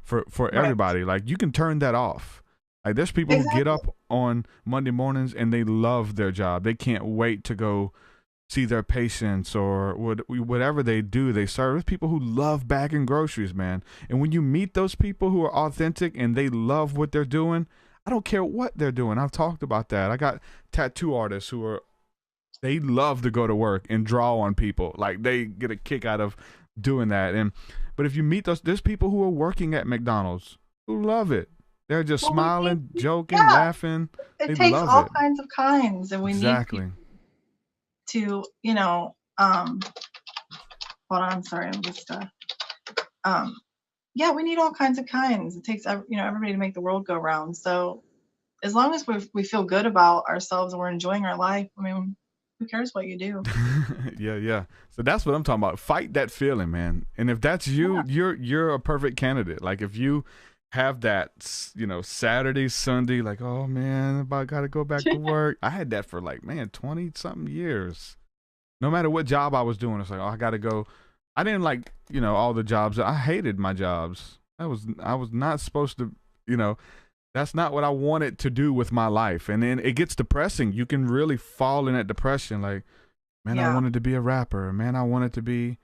for everybody. Like, you can turn that off. Like, there's people who get up on Monday mornings and they love their job. They can't wait to go see their patients or whatever they do. They serve. There's people who love bagging groceries, man. And when you meet those people who are authentic and they love what they're doing, I don't care what they're doing. I've talked about that. I got tattoo artists they love to go to work and draw on people. Like, they get a kick out of doing that. But if you meet there's people who are working at McDonald's who love it. They're just smiling, joking, laughing. It they takes love all it. kinds of kinds, and we Exactly. need to, hold on, sorry, I'm just, yeah, we need all kinds of kinds. It takes, everybody to make the world go round. So as long as we feel good about ourselves and we're enjoying our life, I mean, who cares what you do? Yeah. So that's what I'm talking about. Fight that feeling, man. And if that's you, you're a perfect candidate. Like, if you have that, Saturday, Sunday, like, oh man, I gotta go back to work. I had that for 20 something years. No matter what job I was doing, it's like, oh, I gotta go. I didn't like, all the jobs. I hated my jobs. I was not supposed to, that's not what I wanted to do with my life. And then it gets depressing. You can really fall in that depression. Like, man, I wanted to be a rapper. Man, I wanted to be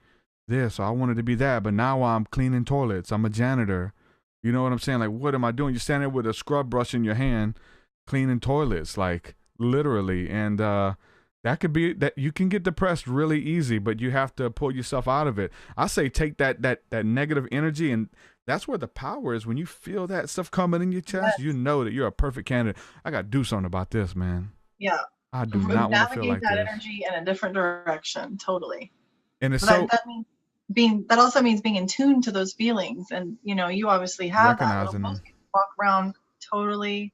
this, or I wanted to be that. But now I'm cleaning toilets. I'm a janitor. You know what I'm saying? Like, what am I doing? You're standing there with a scrub brush in your hand, cleaning toilets, like, literally. And that could be that you can get depressed really easy, but you have to pull yourself out of it. I say take that negative energy, and that's where the power is. When you feel that stuff coming in your chest, you know that you're a perfect candidate. I got to do something about this, man. Yeah. I do not want to feel like that this. energy in a different direction, totally. And it's that means that also means being in tune to those feelings, and you obviously have that. Recognizing them. Most people walk around totally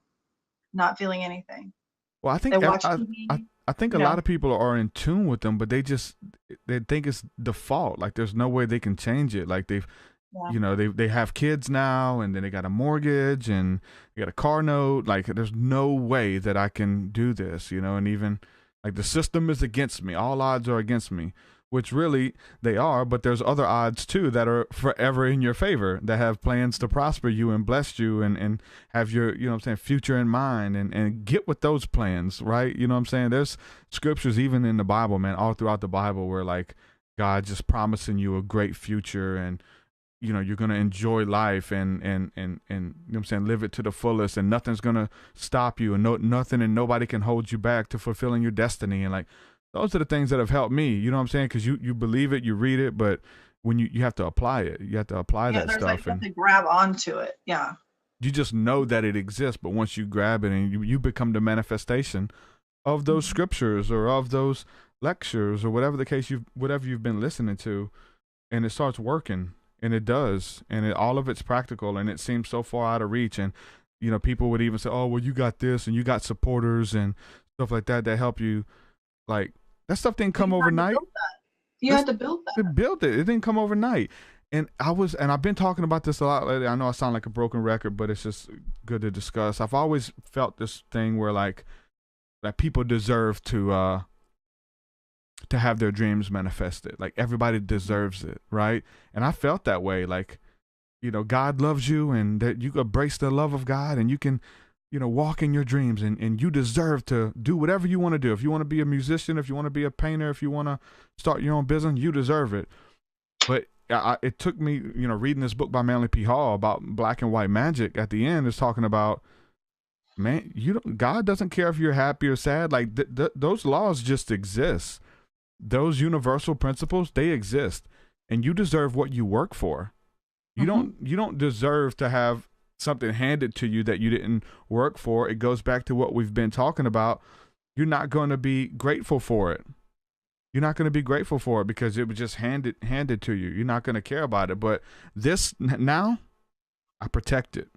not feeling anything. Well, I think I think a lot of people are in tune with them, but they think it's default. Like, there's no way they can change it. Like, they have kids now, and then they got a mortgage and they got a car note. Like, there's no way that I can do this, and even like the system is against me. All odds are against me, which really they are, but there's other odds too that are forever in your favor, that have plans to prosper you and bless you and have your, future in mind, and get with those plans, right? You know what I'm saying? There's scriptures even in the Bible, man, all throughout the Bible, where like God just promising you a great future, and you're going to enjoy life and you know what I'm saying, live it to the fullest, and nothing's going to stop you, and nothing and nobody can hold you back to fulfilling your destiny. And like, those are the things that have helped me, you know what I'm saying? Because you believe it, you read it, but when you have to apply it, you have to apply that stuff. Like, you have to grab onto it. Yeah. You just know that it exists, but once you grab it and you become the manifestation of those scriptures or of those lectures or whatever the case, whatever you've been listening to, and it starts working, and it does, and all of it's practical, and it seems so far out of reach. And people would even say, oh, well, you got this, and you got supporters and stuff like that help you. Like, that stuff didn't come overnight. You had to build that. Build it. It didn't come overnight. And I've been talking about this a lot lately. I know I sound like a broken record, but it's just good to discuss. I've always felt this thing where like that people deserve to have their dreams manifested. Like, everybody deserves it, right? And I felt that way. Like, God loves you, and that you embrace the love of God, and you can, walk in your dreams, and you deserve to do whatever you want to do. If you want to be a musician, if you want to be a painter, if you want to start your own business, you deserve it. But it took me, reading this book by Manly P. Hall about black and white magic. At the end, is talking about, man, God doesn't care if you're happy or sad. Like, those laws just exist. Those universal principles, they exist, and you deserve what you work for. You don't deserve to have something handed to you that you didn't work for. It goes back to what we've been talking about. You're not going to be grateful for it. you're not going to be grateful for it because it was just handed to you. You're not going to care about it. But this now, I protect it.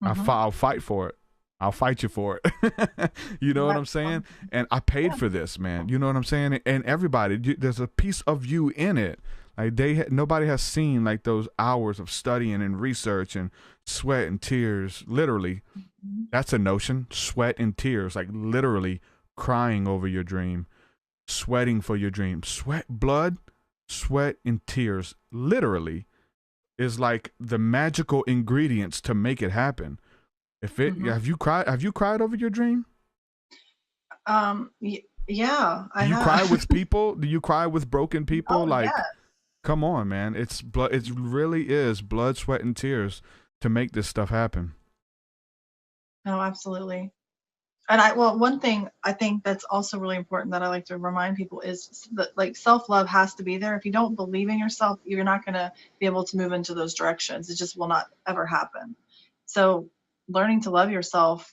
I'll fight for it. I'll fight you for it. You know what I'm saying? And I paid for this, man. You know what I'm saying? And everybody, there's a piece of you in it. Like nobody has seen like those hours of studying and research and sweat and tears. Literally, that's a notion. Sweat and tears, like literally crying over your dream, sweating for your dream. Blood, sweat, and tears. Literally, is like the magical ingredients to make it happen. Have you cried over your dream? Yeah, I have. Do you cry with people? Do you cry with broken people? Yes. Come on, man. It's blood. It really is blood, sweat, and tears to make this stuff happen. No, absolutely. And one thing I think that's also really important that I like to remind people is that like self-love has to be there. If you don't believe in yourself, you're not going to be able to move into those directions. It just will not ever happen. So learning to love yourself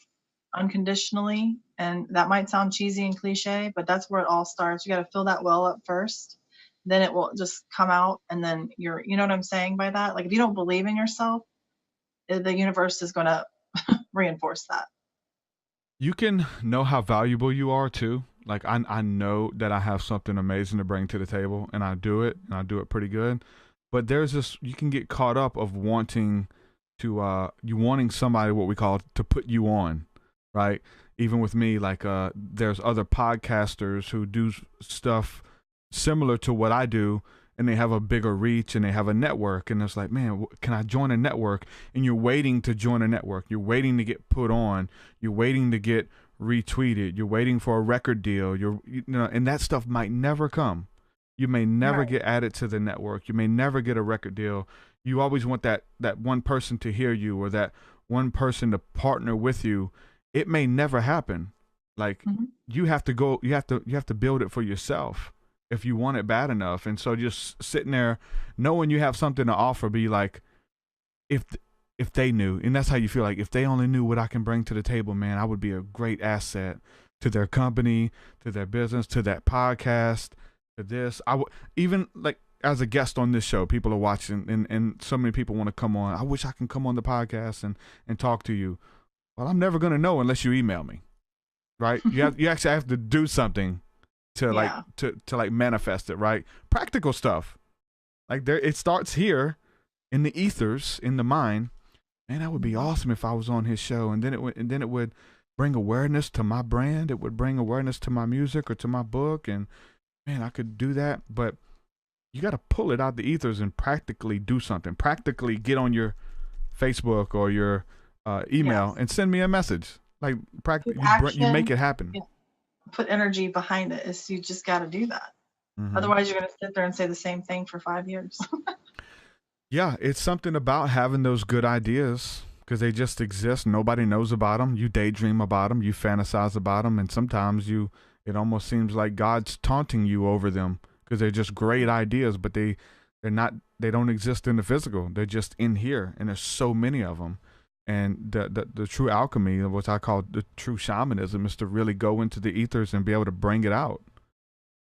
unconditionally, and that might sound cheesy and cliche, but that's where it all starts. You got to fill that well up first, then it will just come out, and then you know what I'm saying by that? Like if you don't believe in yourself, the universe is going to reinforce that. You can know how valuable you are too. Like I know that I have something amazing to bring to the table, and I do it pretty good. But there's this, you can get caught up of wanting somebody, what we call, to put you on, right? Even with me, like there's other podcasters who do stuff similar to what I do, and they have a bigger reach and they have a network, and it's like, man, can I join a network? And you're waiting to join a network. You're waiting to get put on. You're waiting to get retweeted. You're waiting for a record deal. And that stuff might never come. You may never get added to the network. You may never get a record deal. You always want that one person to hear you, or that one person to partner with you. It may never happen. Like you have to build it for yourself if you want it bad enough. And so just sitting there knowing you have something to offer, be like, if they knew, and that's how you feel, like if they only knew what I can bring to the table, man, I would be a great asset to their company, to their business, to that podcast, to this. I would even, like, as a guest on this show, people are watching, and so many people want to come on. I wish I can come on the podcast and talk to you. Well, I'm never going to know unless you email me, right? You actually have to do something to like manifest it, right? Practical stuff. Like it starts here in the ethers, in the mind. Man, that would be awesome if I was on his show, and then it would bring awareness to my brand. It would bring awareness to my music or to my book, and man, I could do that. But you got to pull it out the ethers and practically do something. Practically get on your Facebook or your email and send me a message. Like you make it happen. Yeah. Put energy behind it. You just got to do that. Otherwise, you're going to sit there and say the same thing for 5 years. Yeah, it's something about having those good ideas, because they just exist. Nobody knows about them. You daydream about them. You fantasize about them, and sometimes it almost seems like God's taunting you over them, because they're just great ideas, but they don't exist in the physical. They're just in here, and there's so many of them. And the true alchemy, what I call the true shamanism, is to really go into the ethers and be able to bring it out,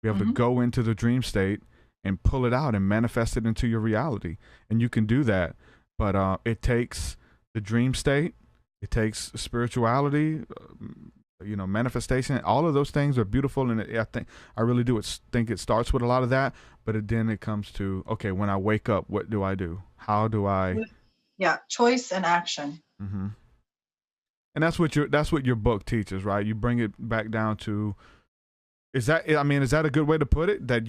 be able to go into the dream state and pull it out and manifest it into your reality. And you can do that, but it takes the dream state, it takes spirituality, manifestation. All of those things are beautiful, and I really do think it starts with a lot of that. But then it comes to, okay, when I wake up, what do I do? How do I? Yeah, choice and action. And that's what your book teaches, right? You bring it back down to, is that a good way to put it? That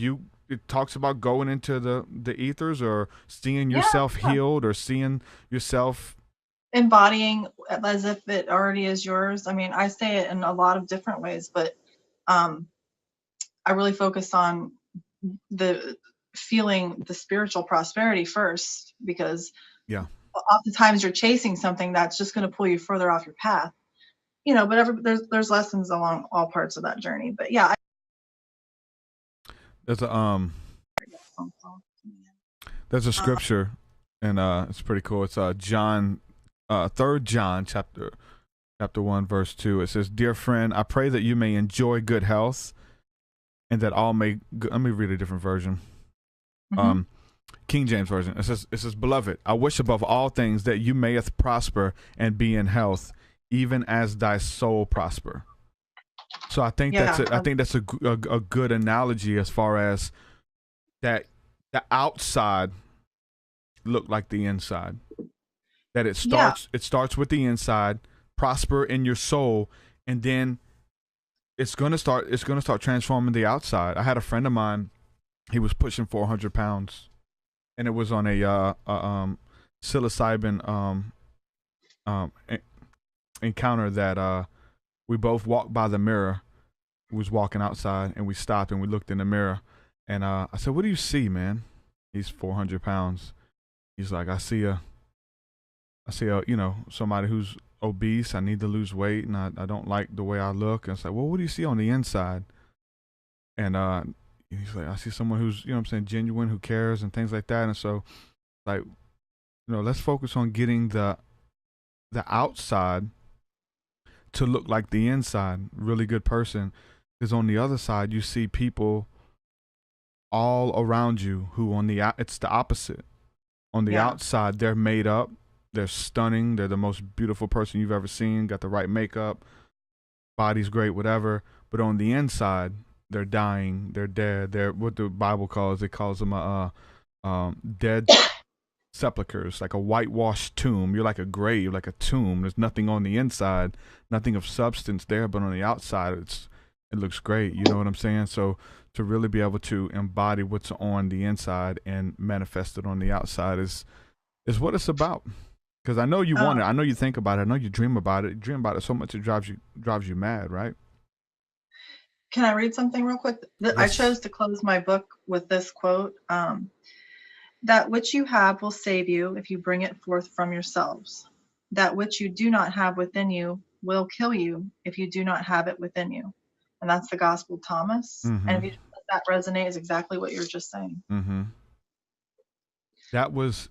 it talks about going into the ethers, or seeing yourself healed, or seeing yourself embodying as if it already is yours. I mean, I say it in a lot of different ways, but I really focus on the feeling the spiritual prosperity first, because oftentimes you're chasing something that's just going to pull you further off your path, but there's lessons along all parts of that journey. But yeah, there's a scripture, and it's pretty cool. It's John 3 John chapter 1 verse 2. It says, "Dear friend, I pray that you may enjoy good health and that all may. Let me read a different version. Mhm. King James version. It says, "Beloved, I wish above all things that you mayest prosper and be in health, even as thy soul prosper." So I think Yeah. that's a good analogy as far as that the outside look like the inside. That it starts with the inside, prosper in your soul, and then it's gonna start transforming the outside. I had a friend of mine, he was pushing 400 pounds, and it was on a psilocybin encounter that we both walked by the mirror. We was walking outside, and we stopped and we looked in the mirror, and I said, "What do you see, man?" He's 400 pounds. He's like, I see a somebody who's obese. I need to lose weight, and I don't like the way I look. And it's like, well, what do you see on the inside? And he's like, I see someone who's, genuine, who cares, and things like that. And so, like, let's focus on getting the outside to look like the inside. Really good person. Because on the other side, you see people all around you who it's the opposite. On the outside, they're made up. They're stunning. They're the most beautiful person you've ever seen. Got the right makeup. Body's great, whatever. But on the inside, they're dying. They're dead. They're what the Bible calls. It calls them dead sepulchers, like a whitewashed tomb. You're like a grave, like a tomb. There's nothing on the inside, nothing of substance there, but on the outside, it looks great. You know what I'm saying? So to really be able to embody what's on the inside and manifest it on the outside is what it's about. Because I know you want it. I know you think about it. I know you dream about it. You dream about it so much it drives you mad, right? Can I read something real quick? Yes. I chose to close my book with this quote. That which you have will save you if you bring it forth from yourselves. That which you do not have within you will kill you if you do not have it within you. And that's the Gospel of Thomas. Mm-hmm. And if you let that resonate, is exactly what you're just saying. Mm-hmm. That was,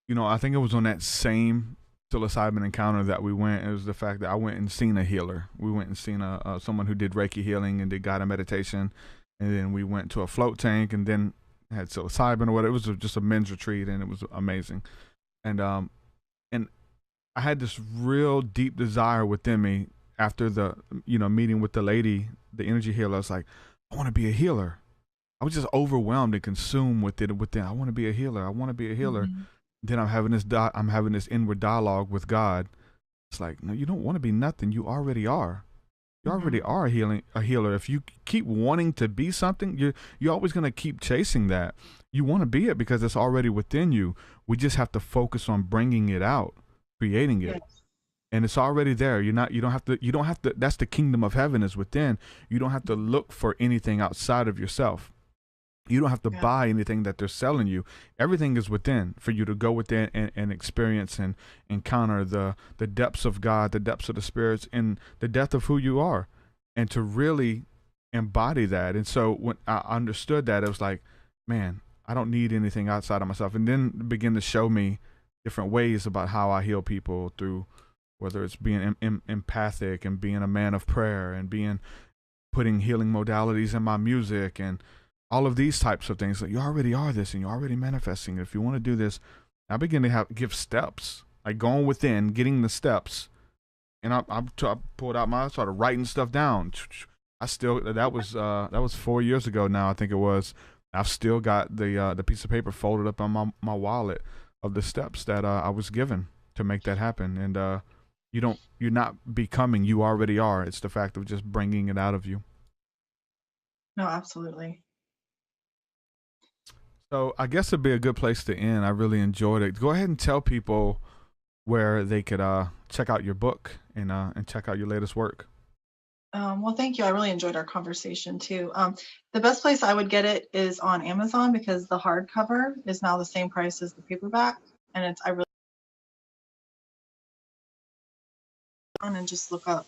I think it was on that same psilocybin encounter that we went. It was the fact that I went and seen a healer. We went and seen someone who did Reiki healing and did guided meditation. And then we went to a float tank and then had psilocybin or whatever. It was just a men's retreat, and it was amazing. And I had this real deep desire within me after the meeting with the lady, the energy healer. I was like, I want to be a healer. I was just overwhelmed and consumed with it. I want to be a healer. I want to be a healer. Mm-hmm. Then I'm having this inward dialogue with God. It's like, no, you don't want to be nothing. You already are. You already are a healer. If you keep wanting to be something, you're always going to keep chasing that. You want to be it because it's already within you. We just have to focus on bringing it out, creating it. Yes. And it's already there. You don't have to, that's the kingdom of heaven is within. You don't have to look for anything outside of yourself. You don't have to buy anything that they're selling you. Everything is within for you to go within and experience and encounter the depths of God, the depths of the spirits, and the depth of who you are, and to really embody that. And so when I understood that, it was like, man, I don't need anything outside of myself. And then begin to show me different ways about how I heal people through, whether it's being empathic and being a man of prayer and putting healing modalities in my music and all of these types of things. Like, you already are this and you're already manifesting. If you want to do this, I begin to give steps, like going within, getting the steps. And I pulled out I started writing stuff down. That was 4 years ago now, I think it was. I've still got the piece of paper folded up on my wallet of the steps that I was given to make that happen. And you're not becoming, you already are. It's the fact of just bringing it out of you. No, absolutely. So I guess it'd be a good place to end. I really enjoyed it. Go ahead and tell people where they could check out your book and check out your latest work. Well, thank you. I really enjoyed our conversation too. The best place I would get it is on Amazon because the hardcover is now the same price as the paperback, and and just look up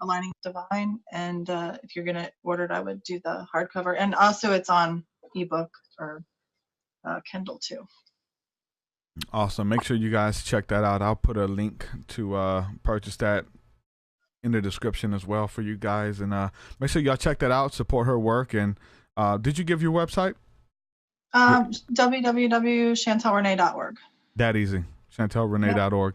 Aligning Divine, and if you're gonna order it, I would do the hardcover, and also it's on ebook or Kindle too. Awesome. Make sure you guys check that out. I'll put a link to purchase that in the description as well for you guys. And make sure y'all check that out, support her work. And did you give your website? www.chantelrenee.org. That easy. ChantellRenee.org.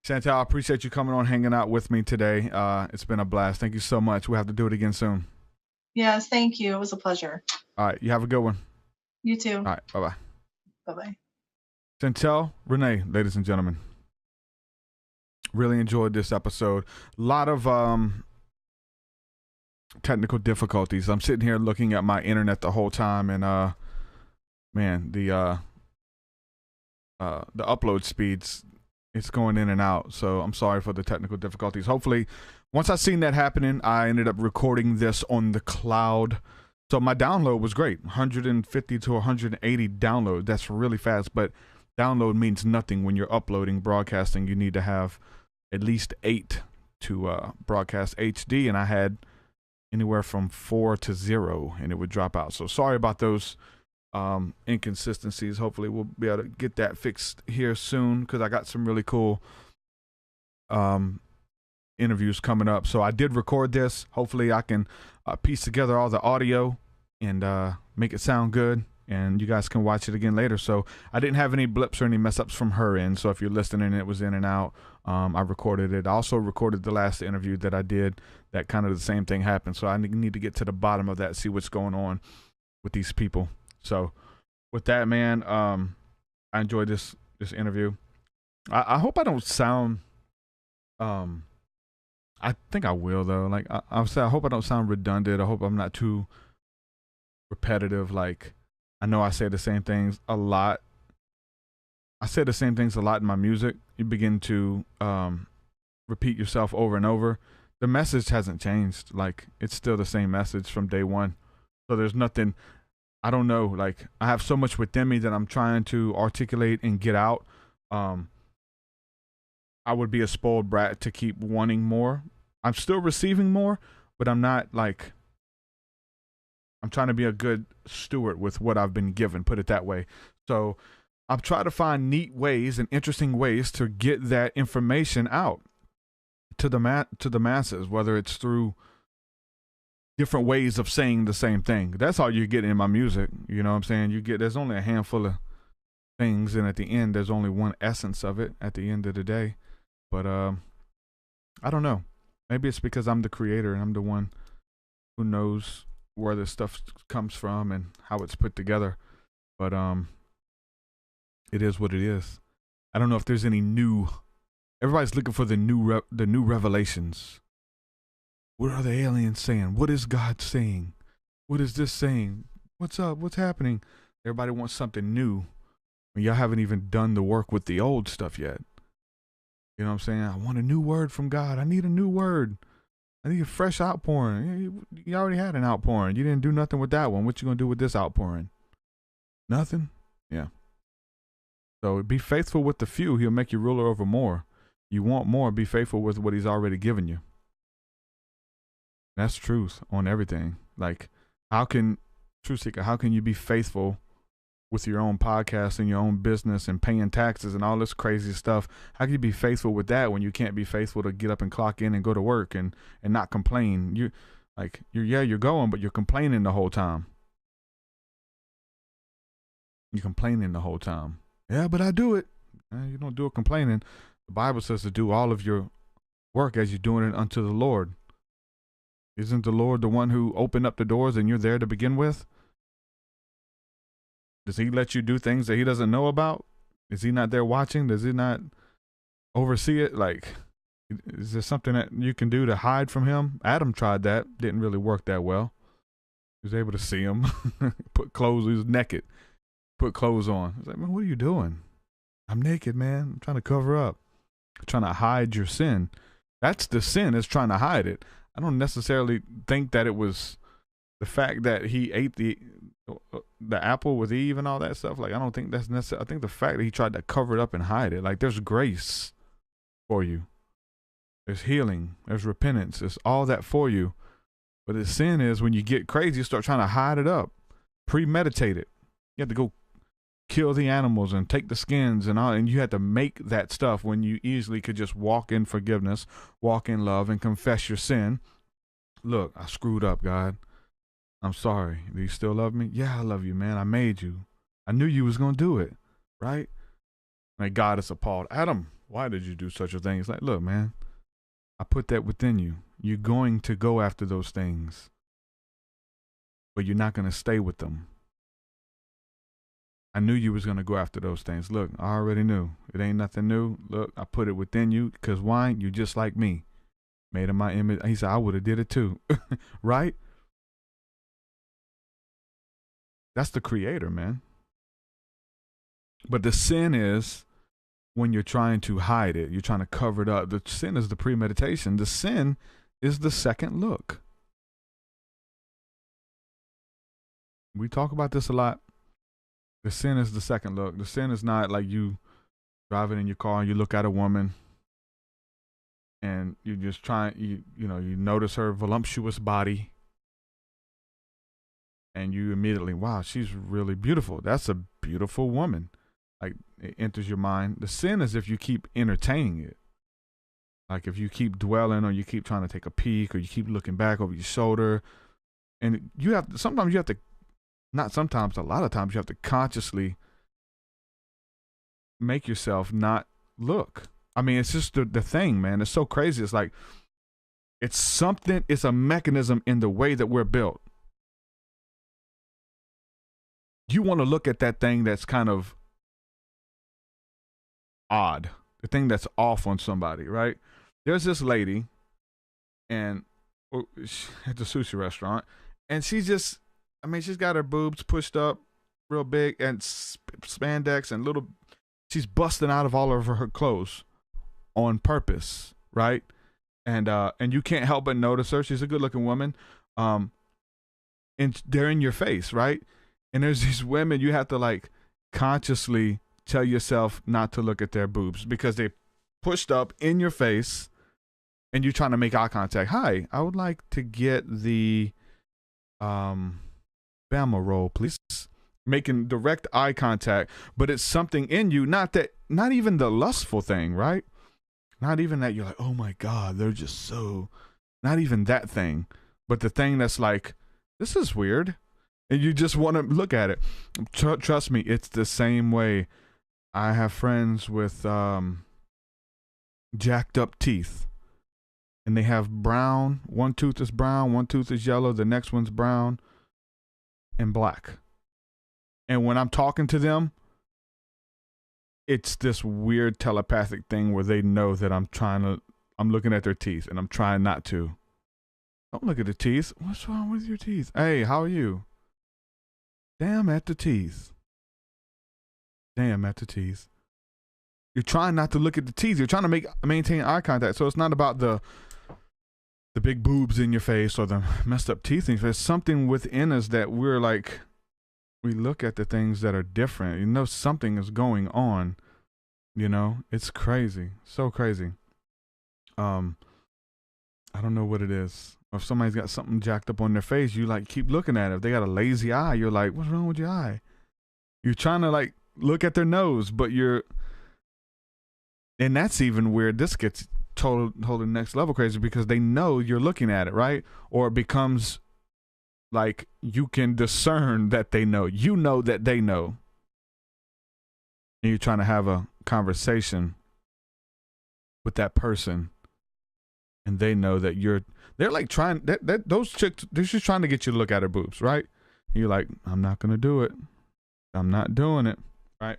Chantelle, I appreciate you coming on, hanging out with me today. It's been a blast. Thank you so much. We'll have to do it again soon. Yes, thank you. It was a pleasure. All right. You have a good one. You too. All right. Bye-bye. Bye-bye. Chantelle Renee, ladies and gentlemen. Really enjoyed this episode. A lot of technical difficulties. I'm sitting here looking at my internet the whole time, and man, the upload speeds, it's going in and out. So I'm sorry for the technical difficulties. Hopefully, once I seen that happening, I ended up recording this on the cloud. So my download was great, 150 to 180 download. That's really fast, but download means nothing when you're uploading, broadcasting. You need to have at least 8 to broadcast HD, and I had anywhere from 4 to 0, and it would drop out. So sorry about those inconsistencies. Hopefully we'll be able to get that fixed here soon, because I got some really cool interviews coming up. So I did record this. Hopefully I can piece together all the audio and make it sound good, and you guys can watch it again later. So I didn't have any blips or any mess ups from her end. So if you're listening and it was in and out, I recorded it. I also recorded the last interview that I did, that kind of the same thing happened. So I need to get to the bottom of that, see what's going on with these people. So with that, man, I enjoyed this interview. I hope I don't sound, I think I will though. Like I'll say, I hope I don't sound redundant. I hope I'm not too repetitive. Like, I know I say the same things a lot. I say the same things a lot in my music. You begin to repeat yourself over and over. The message hasn't changed. Like, it's still the same message from day one. So there's nothing, I don't know, like, I have so much within me that I'm trying to articulate and get out. I would be a spoiled brat to keep wanting more. I'm still receiving more, but I'm not like, I'm trying to be a good steward with what I've been given, put it that way. So I'm trying to find neat ways and interesting ways to get that information out to the masses, whether it's through different ways of saying the same thing. That's all you get in my music. You know what I'm saying? There's only a handful of things, and at the end, there's only one essence of it at the end of the day. But I don't know. Maybe it's because I'm the creator and I'm the one who knows where this stuff comes from and how it's put together. But it is what it is. I don't know if there's any new. Everybody's looking for the new revelations. What are the aliens saying? What is God saying? What is this saying? What's up? What's happening? Everybody wants something new when y'all haven't even done the work with the old stuff yet. You know what I'm saying? I want a new word from God. I need a new word. I need a fresh outpouring. You already had an outpouring. You didn't do nothing with that one. What you going to do with this outpouring? Nothing? Yeah. So be faithful with the few. He'll make you ruler over more. You want more, be faithful with what he's already given you. That's truth on everything. Like, how can you be faithful with your own podcast and your own business and paying taxes and all this crazy stuff? How can you be faithful with that when you can't be faithful to get up and clock in and go to work and not complain? You're going, but you're complaining the whole time. You're complaining the whole time. Yeah, but I do it. You don't do it complaining. The Bible says to do all of your work as you're doing it unto the Lord. Isn't the Lord the one who opened up the doors and you're there to begin with? Does he let you do things that he doesn't know about? Is he not there watching? Does he not oversee it? Like, is there something that you can do to hide from him? Adam tried that. Didn't really work that well. He was able to see him. Put clothes. He was naked. Put clothes on. He's like, man, what are you doing? I'm naked, man. I'm trying to cover up. I'm trying to hide your sin. That's the sin, is trying to hide it. I don't necessarily think that it was the fact that he ate the apple with Eve and all that stuff. Like, I don't think that's necessary. I think the fact that he tried to cover it up and hide it. Like, there's grace for you. There's healing. There's repentance. There's all that for you. But the sin is when you get crazy, you start trying to hide it up. Premeditate it. You have to go kill the animals and take the skins and all, and you had to make that stuff when you easily could just walk in forgiveness, walk in love, and confess your sin. Look, I screwed up, God. I'm sorry. Do you still love me? Yeah, I love you, man. I made you. I knew you was going to do it, right? Like, God is appalled. Adam, why did you do such a thing? It's like, look, man, I put that within you. You're going to go after those things, but you're not going to stay with them. I knew you was going to go after those things. Look, I already knew. It ain't nothing new. Look, I put it within you because why? You just like me. Made in my image. He said, I would have did it too. Right? That's the creator, man. But the sin is when you're trying to hide it. You're trying to cover it up. The sin is the premeditation. The sin is the second look. We talk about this a lot. The sin is the second look. The sin is not like you driving in your car and you look at a woman and you just you notice her voluptuous body and you immediately, wow, she's really beautiful. That's a beautiful woman. Like, it enters your mind. The sin is if you keep entertaining it. Like if you keep dwelling or you keep trying to take a peek or you keep looking back over your shoulder. And a lot of times you have to consciously make yourself not look. I mean, it's just the thing, man. It's so crazy. It's like, it's a mechanism in the way that we're built. You want to look at that thing that's kind of odd, the thing that's off on somebody, right? There's this lady at the sushi restaurant, and she's got her boobs pushed up real big and spandex and she's busting out of all of her clothes on purpose, right? And you can't help but notice her. She's a good looking woman. And they're in your face, right? And there's these women, you have to like consciously tell yourself not to look at their boobs because they pushed up in your face and you're trying to make eye contact. Hi, I would like to get the Bama roll, please. Making direct eye contact, but it's something in you, not even the lustful thing, right? Not even that you're like, oh my God, they're just so, not even that thing, but the thing that's like, this is weird. And you just want to look at it. Trust me, it's the same way. I have friends with jacked up teeth. And they have brown. One tooth is brown, one tooth is yellow, the next one's brown and black. And when I'm talking to them, it's this weird telepathic thing where they know that I'm looking at their teeth and I'm trying not to. Don't look at the teeth. What's wrong with your teeth? Hey, how are you? Damn at the teeth. Damn at the teeth. You're trying not to look at the teeth. You're trying to maintain eye contact. So it's not about the big boobs in your face or the messed up teeth in your face. Something within us that we're like, we look at the things that are different. You know, something is going on. You know, it's crazy. So crazy. I don't know what it is. Or if somebody's got something jacked up on their face, you like keep looking at it. If they got a lazy eye, you're like, what's wrong with your eye? You're trying to like look at their nose, but and that's even weird. This gets totally next level crazy because they know you're looking at it, right? Or it becomes like you can discern that they know. You know that they know. And you're trying to have a conversation with that person. And they know that they're like trying, those chicks, they're just trying to get you to look at her boobs, right? And you're like, I'm not going to do it. I'm not doing it, right?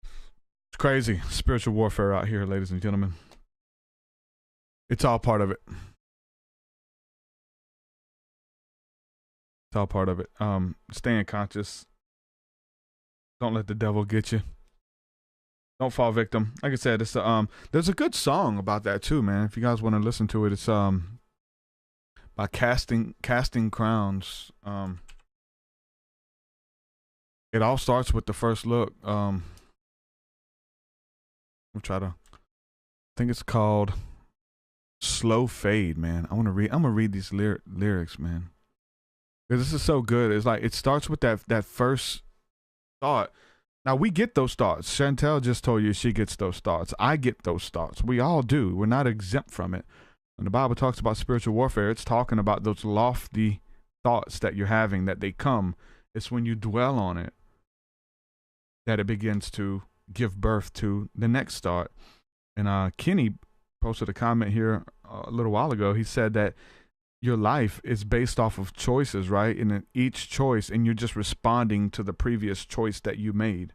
It's crazy. Spiritual warfare out here, ladies and gentlemen. It's all part of it. It's all part of it. Staying conscious. Don't let the devil get you. Don't fall victim. Like I said, it's there's a good song about that too, man. If you guys want to listen to it, it's by Casting Crowns. It all starts with the first look. We'll try to. I think it's called Slow Fade, man. I'm gonna read these lyrics, man. Because this is so good. It's like it starts with that first thought. Now, we get those thoughts. Chantelle just told you she gets those thoughts. I get those thoughts. We all do. We're not exempt from it. When the Bible talks about spiritual warfare, it's talking about those lofty thoughts that you're having, that they come. It's when you dwell on it that it begins to give birth to the next thought. And Kenny posted a comment here a little while ago. He said that your life is based off of choices, right? And in each choice, and you're just responding to the previous choice that you made,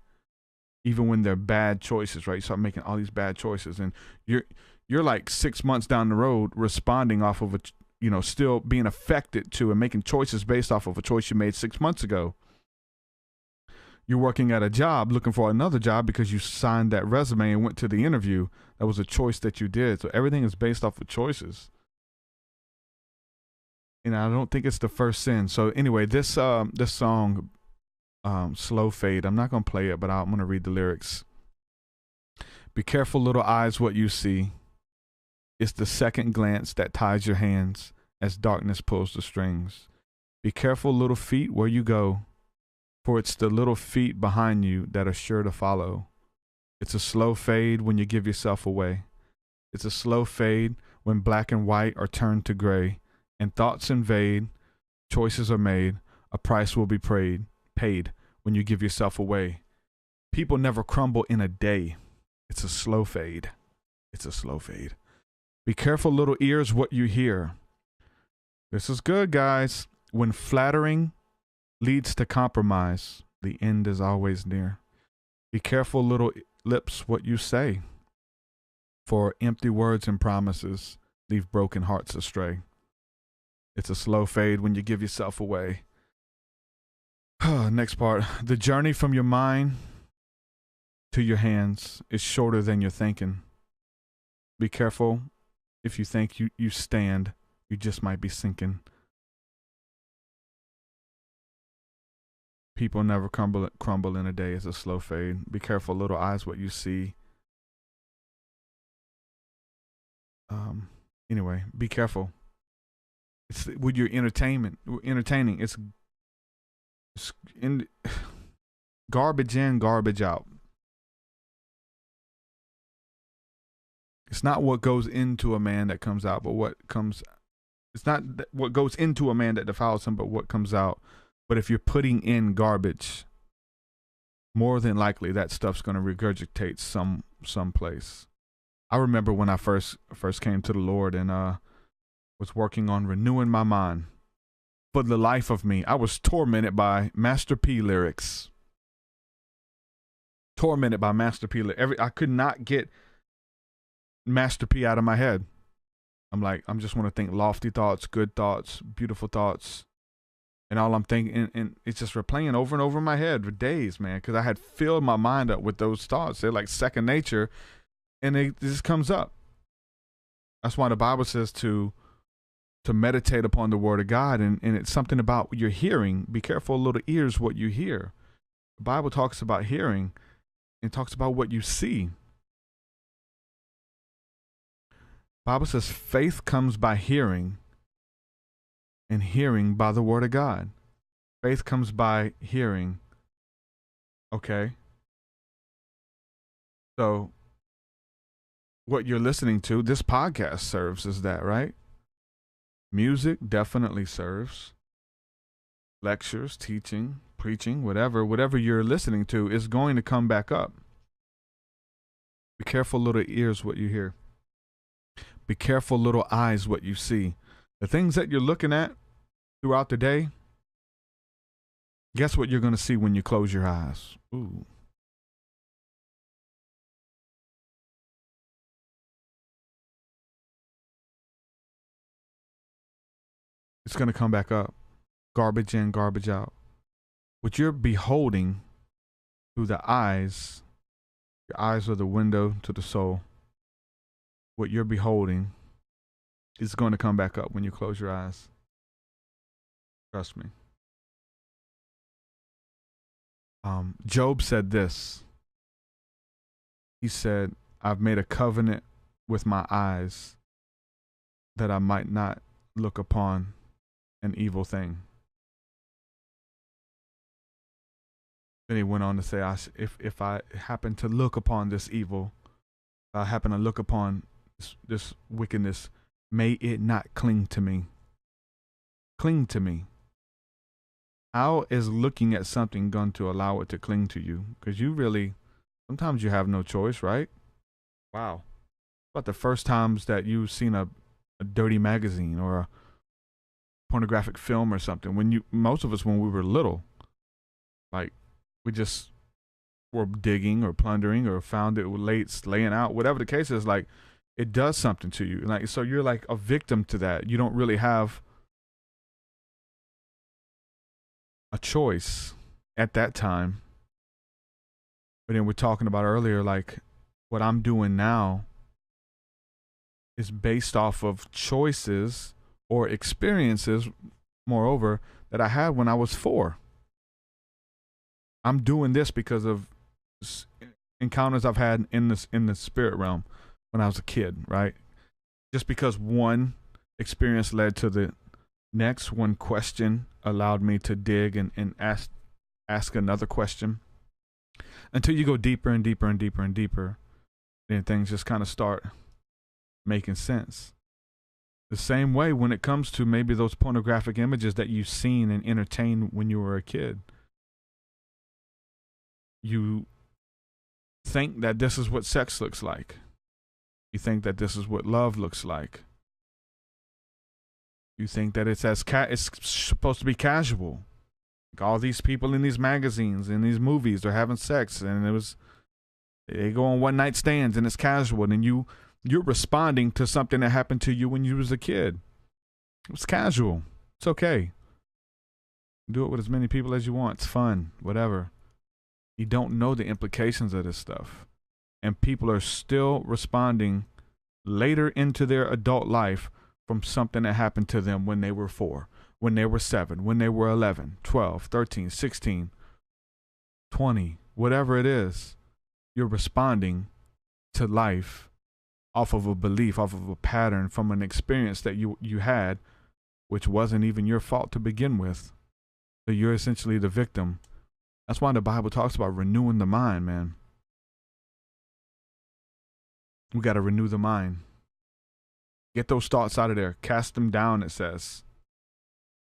even when they're bad choices, right? You start making all these bad choices, and you're like 6 months down the road responding off of still being affected to and making choices based off of a choice you made 6 months ago. You're working at a job, looking for another job because you signed that resume and went to the interview. That was a choice that you did. So everything is based off of choices. And I don't think it's the first sin. So anyway, this song, Slow Fade, I'm not going to play it, but I'm going to read the lyrics. Be careful, little eyes, what you see. It's the second glance that ties your hands as darkness pulls the strings. Be careful, little feet, where you go, for it's the little feet behind you that are sure to follow. It's a slow fade when you give yourself away. It's a slow fade when black and white are turned to gray, and thoughts invade, choices are made, a price will be paid when you give yourself away. People never crumble in a day. It's a slow fade. It's a slow fade. Be careful, little ears, what you hear. This is good, guys. When flattering leads to compromise, the end is always near. Be careful, little lips, what you say, for empty words and promises leave broken hearts astray. It's a slow fade when you give yourself away. Next part. The journey from your mind to your hands is shorter than you're thinking. Be careful. If you think you stand, you just might be sinking. People never crumble in a day. It's a slow fade. Be careful, little eyes, what you see. Anyway, be careful. It's with your entertaining. It's in garbage in, garbage out. It's not what goes into a man that comes out, but what comes. It's not what goes into a man that defiles him, but what comes out. But if you're putting in garbage, more than likely that stuff's going to regurgitate someplace. I remember when I first came to the Lord and was working on renewing my mind. For the life of me, I was tormented by Master P lyrics. Tormented by Master P lyrics. I could not get Master P out of my head. I'm just want to think lofty thoughts, good thoughts, beautiful thoughts. And all I'm thinking, and it's just replaying over and over in my head for days, man, because I had filled my mind up with those thoughts. They're like second nature, and it just comes up. That's why the Bible says to meditate upon the word of God, and it's something about your hearing. Be careful, little ears, what you hear. The Bible talks about hearing and talks about what you see. The Bible says faith comes by hearing, and hearing by the word of God. Faith comes by hearing. Okay. So what you're listening to, this podcast serves as that, right? Music definitely serves. Lectures, teaching, preaching, whatever you're listening to is going to come back up. Be careful, little ears, what you hear. Be careful, little eyes, what you see. The things that you're looking at throughout the day, guess what you're going to see when you close your eyes? Ooh. It's going to come back up. Garbage in, garbage out. What you're beholding through the eyes, your eyes are the window to the soul. What you're beholding is going to come back up when you close your eyes. Trust me. Job said this. He said, I've made a covenant with my eyes that I might not look upon an evil thing. Then he went on to say, if I happen to look upon this evil, if I happen to look upon this wickedness, may it not cling to me. Cling to me. How is looking at something going to allow it to cling to you? Because sometimes you have no choice, right? Wow. About the first times that you've seen a dirty magazine or a pornographic film or something. Most of us, when we were little, like, we just were digging or plundering or found it laying out, whatever the case is, like, it does something to you. Like, so you're like a victim to that. You don't really have a choice at that time. But then we're talking about earlier, like, what I'm doing now is based off of choices or experiences, moreover, that I had when I was 4. I'm doing this because of encounters I've had in the spirit realm when I was a kid, right? Just because one experience led to the next, one question allowed me to dig and ask another question until you go deeper and deeper and deeper and deeper. Then things just kind of start making sense. The same way when it comes to maybe those pornographic images that you've seen and entertained when you were a kid. You think that this is what sex looks like. You think that this is what love looks like. You think that it's supposed to be casual. Like all these people in these magazines, in these movies, they're having sex, and they go on one night stands, and it's casual, and you're responding to something that happened to you when you was a kid. It was casual. It's okay. Do it with as many people as you want. It's fun. Whatever. You don't know the implications of this stuff. And people are still responding later into their adult life from something that happened to them when they were 4, when they were 7, when they were 11, 12, 13, 16, 20, whatever it is. You're responding to life off of a belief, off of a pattern from an experience that you had, which wasn't even your fault to begin with. So you're essentially the victim. That's why the Bible talks about renewing the mind, man. We got to renew the mind. Get those thoughts out of there. Cast them down, it says.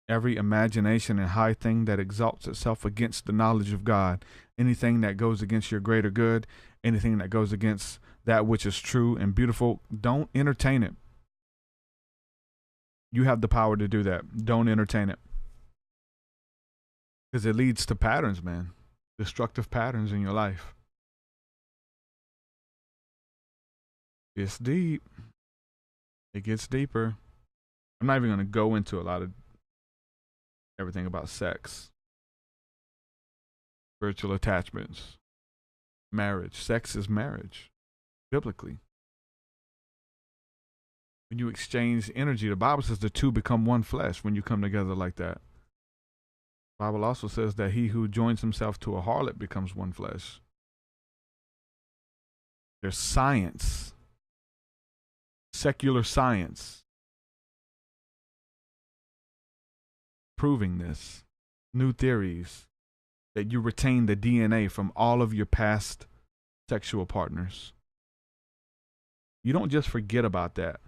Every imagination and high thing that exalts itself against the knowledge of God. Anything that goes against your greater good. Anything that goes against that which is true and beautiful. Don't entertain it. You have the power to do that. Don't entertain it. Because it leads to patterns, man. Destructive patterns in your life. It's deep. It gets deeper. I'm not even going to go into a lot of everything about sex, spiritual attachments, marriage. Sex is marriage, biblically. When you exchange energy, the Bible says the two become one flesh when you come together like that. The Bible also says that he who joins himself to a harlot becomes one flesh. There's science, secular science, proving this. New theories that you retain the DNA from all of your past sexual partners. You don't just forget about that.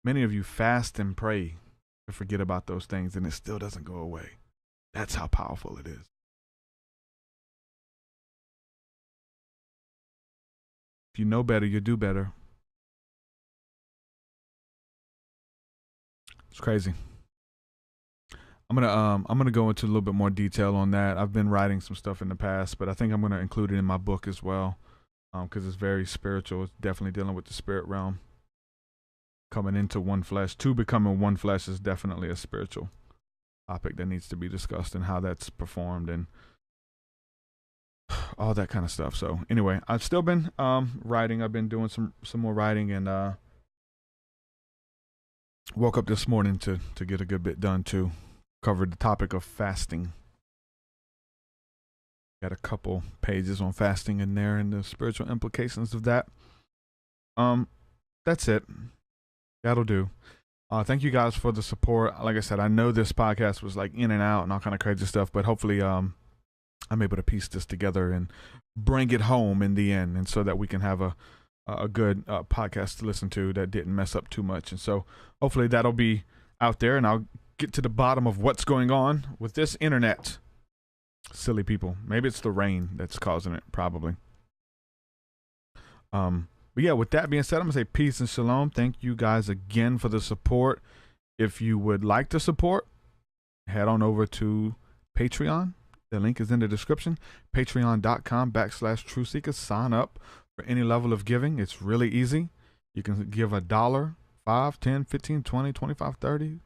Many of you fast and pray to forget about those things, and it still doesn't go away. That's how powerful it is. If you know better, you do better. It's crazy. I'm gonna go into a little bit more detail on that. I've been writing some stuff in the past, but I think I'm gonna include it in my book as well, because it's very spiritual. It's definitely dealing with the spirit realm. Coming into one flesh, two becoming one flesh is definitely a spiritual topic that needs to be discussed and how that's performed and all that kind of stuff. So anyway, I've still been writing. I've been doing some more writing, and woke up this morning to get a good bit done too. Covered the topic of fasting. Got a couple pages on fasting in there and the spiritual implications of that. That's it. That'll do. Thank you guys for the support. Like I said, I know this podcast was like in and out and all kind of crazy stuff, but hopefully I'm able to piece this together and bring it home in the end, and so that we can have a good podcast to listen to that didn't mess up too much. And so hopefully that'll be out there, and I'll get to the bottom of what's going on with this internet. Silly people. Maybe it's the rain that's causing it, probably. But yeah, with that being said, I'm going to say peace and shalom. Thank you guys again for the support. If you would like to support, head on over to Patreon. The link is in the description. Patreon.com/TruthSeekahs. Sign up for any level of giving. It's really easy. You can give $1, $5, $10, $15, $20, $25, $30,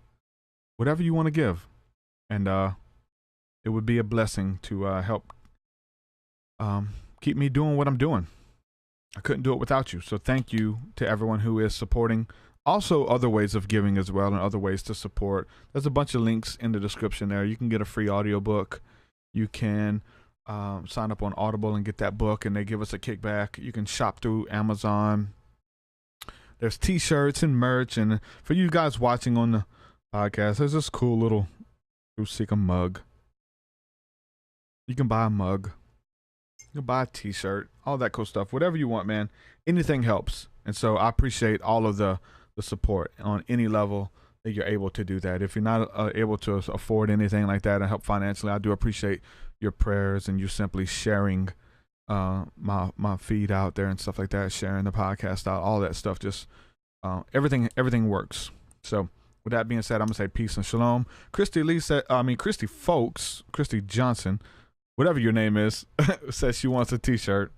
whatever you want to give. And it would be a blessing to help keep me doing what I'm doing. I couldn't do it without you. So thank you to everyone who is supporting. Also, other ways of giving as well, and other ways to support. There's a bunch of links in the description there. You can get a free audiobook. You can sign up on Audible and get that book, and they give us a kickback. You can shop through Amazon. There's t-shirts and merch. And for you guys watching on the podcast, there's this cool little TruthSeekah mug. You can buy a mug. You can buy a t-shirt, all that cool stuff. Whatever you want, man. Anything helps. And so I appreciate all of the support on any level that you're able to do that. If you're not able to afford anything like that and help financially, I do appreciate your prayers and you simply sharing my feed out there and stuff like that, sharing the podcast out, all that stuff. Just everything works. So with that being said, I'm gonna say peace and shalom. Christy Johnson, whatever your name is, says she wants a t-shirt.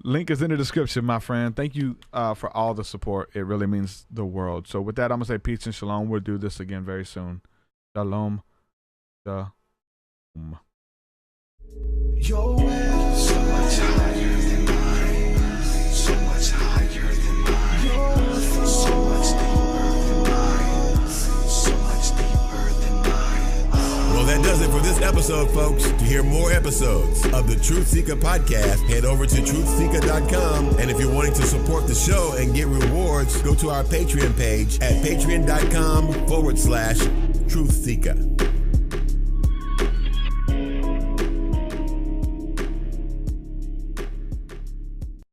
Link is in the description, my friend. Thank you for all the support. It really means the world. So with that, I'm gonna say peace and shalom. We'll do this again very soon. Shalom. Shalom. Your way so much higher than mine, so much higher than mine, so much deeper than mine, so much deeper than mine. Well, that does it for this episode, folks. To hear more episodes of the TruthSeekah podcast, head over to TruthSeekah.com. And if you're wanting to support the show and get rewards, go to our Patreon page at patreon.com/TruthSeekah.